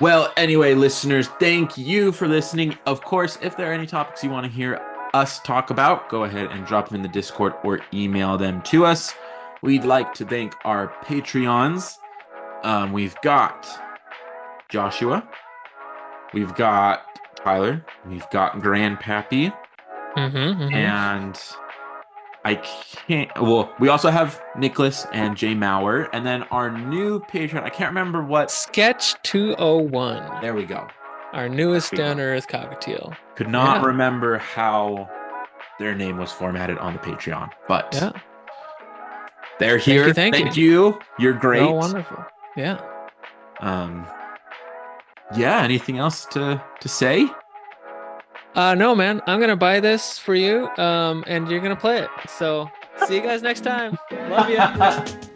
Well, Yeah. anyway, listeners, thank you for listening. Of course, if there are any topics you want to hear us talk about, go ahead and drop them in the Discord or email them to us. We'd like to thank our Patreons. We've got Joshua, we've got Tyler, we've got Grandpappy, Mm-hmm. and I can't. Well, we also have Nicholas and Jay Maurer, and then our new Patreon. I can't remember what. Sketch 201. There we go. Our newest There we down go. earth cockatiel. Could not Yeah. remember how their name was formatted on the Patreon, but Yeah. they're here. Thank you. You're They're all great. wonderful. Yeah. Um, yeah. Anything else to say? No, man. I'm gonna buy this for you. And you're gonna play it. So see you guys next time. Love you.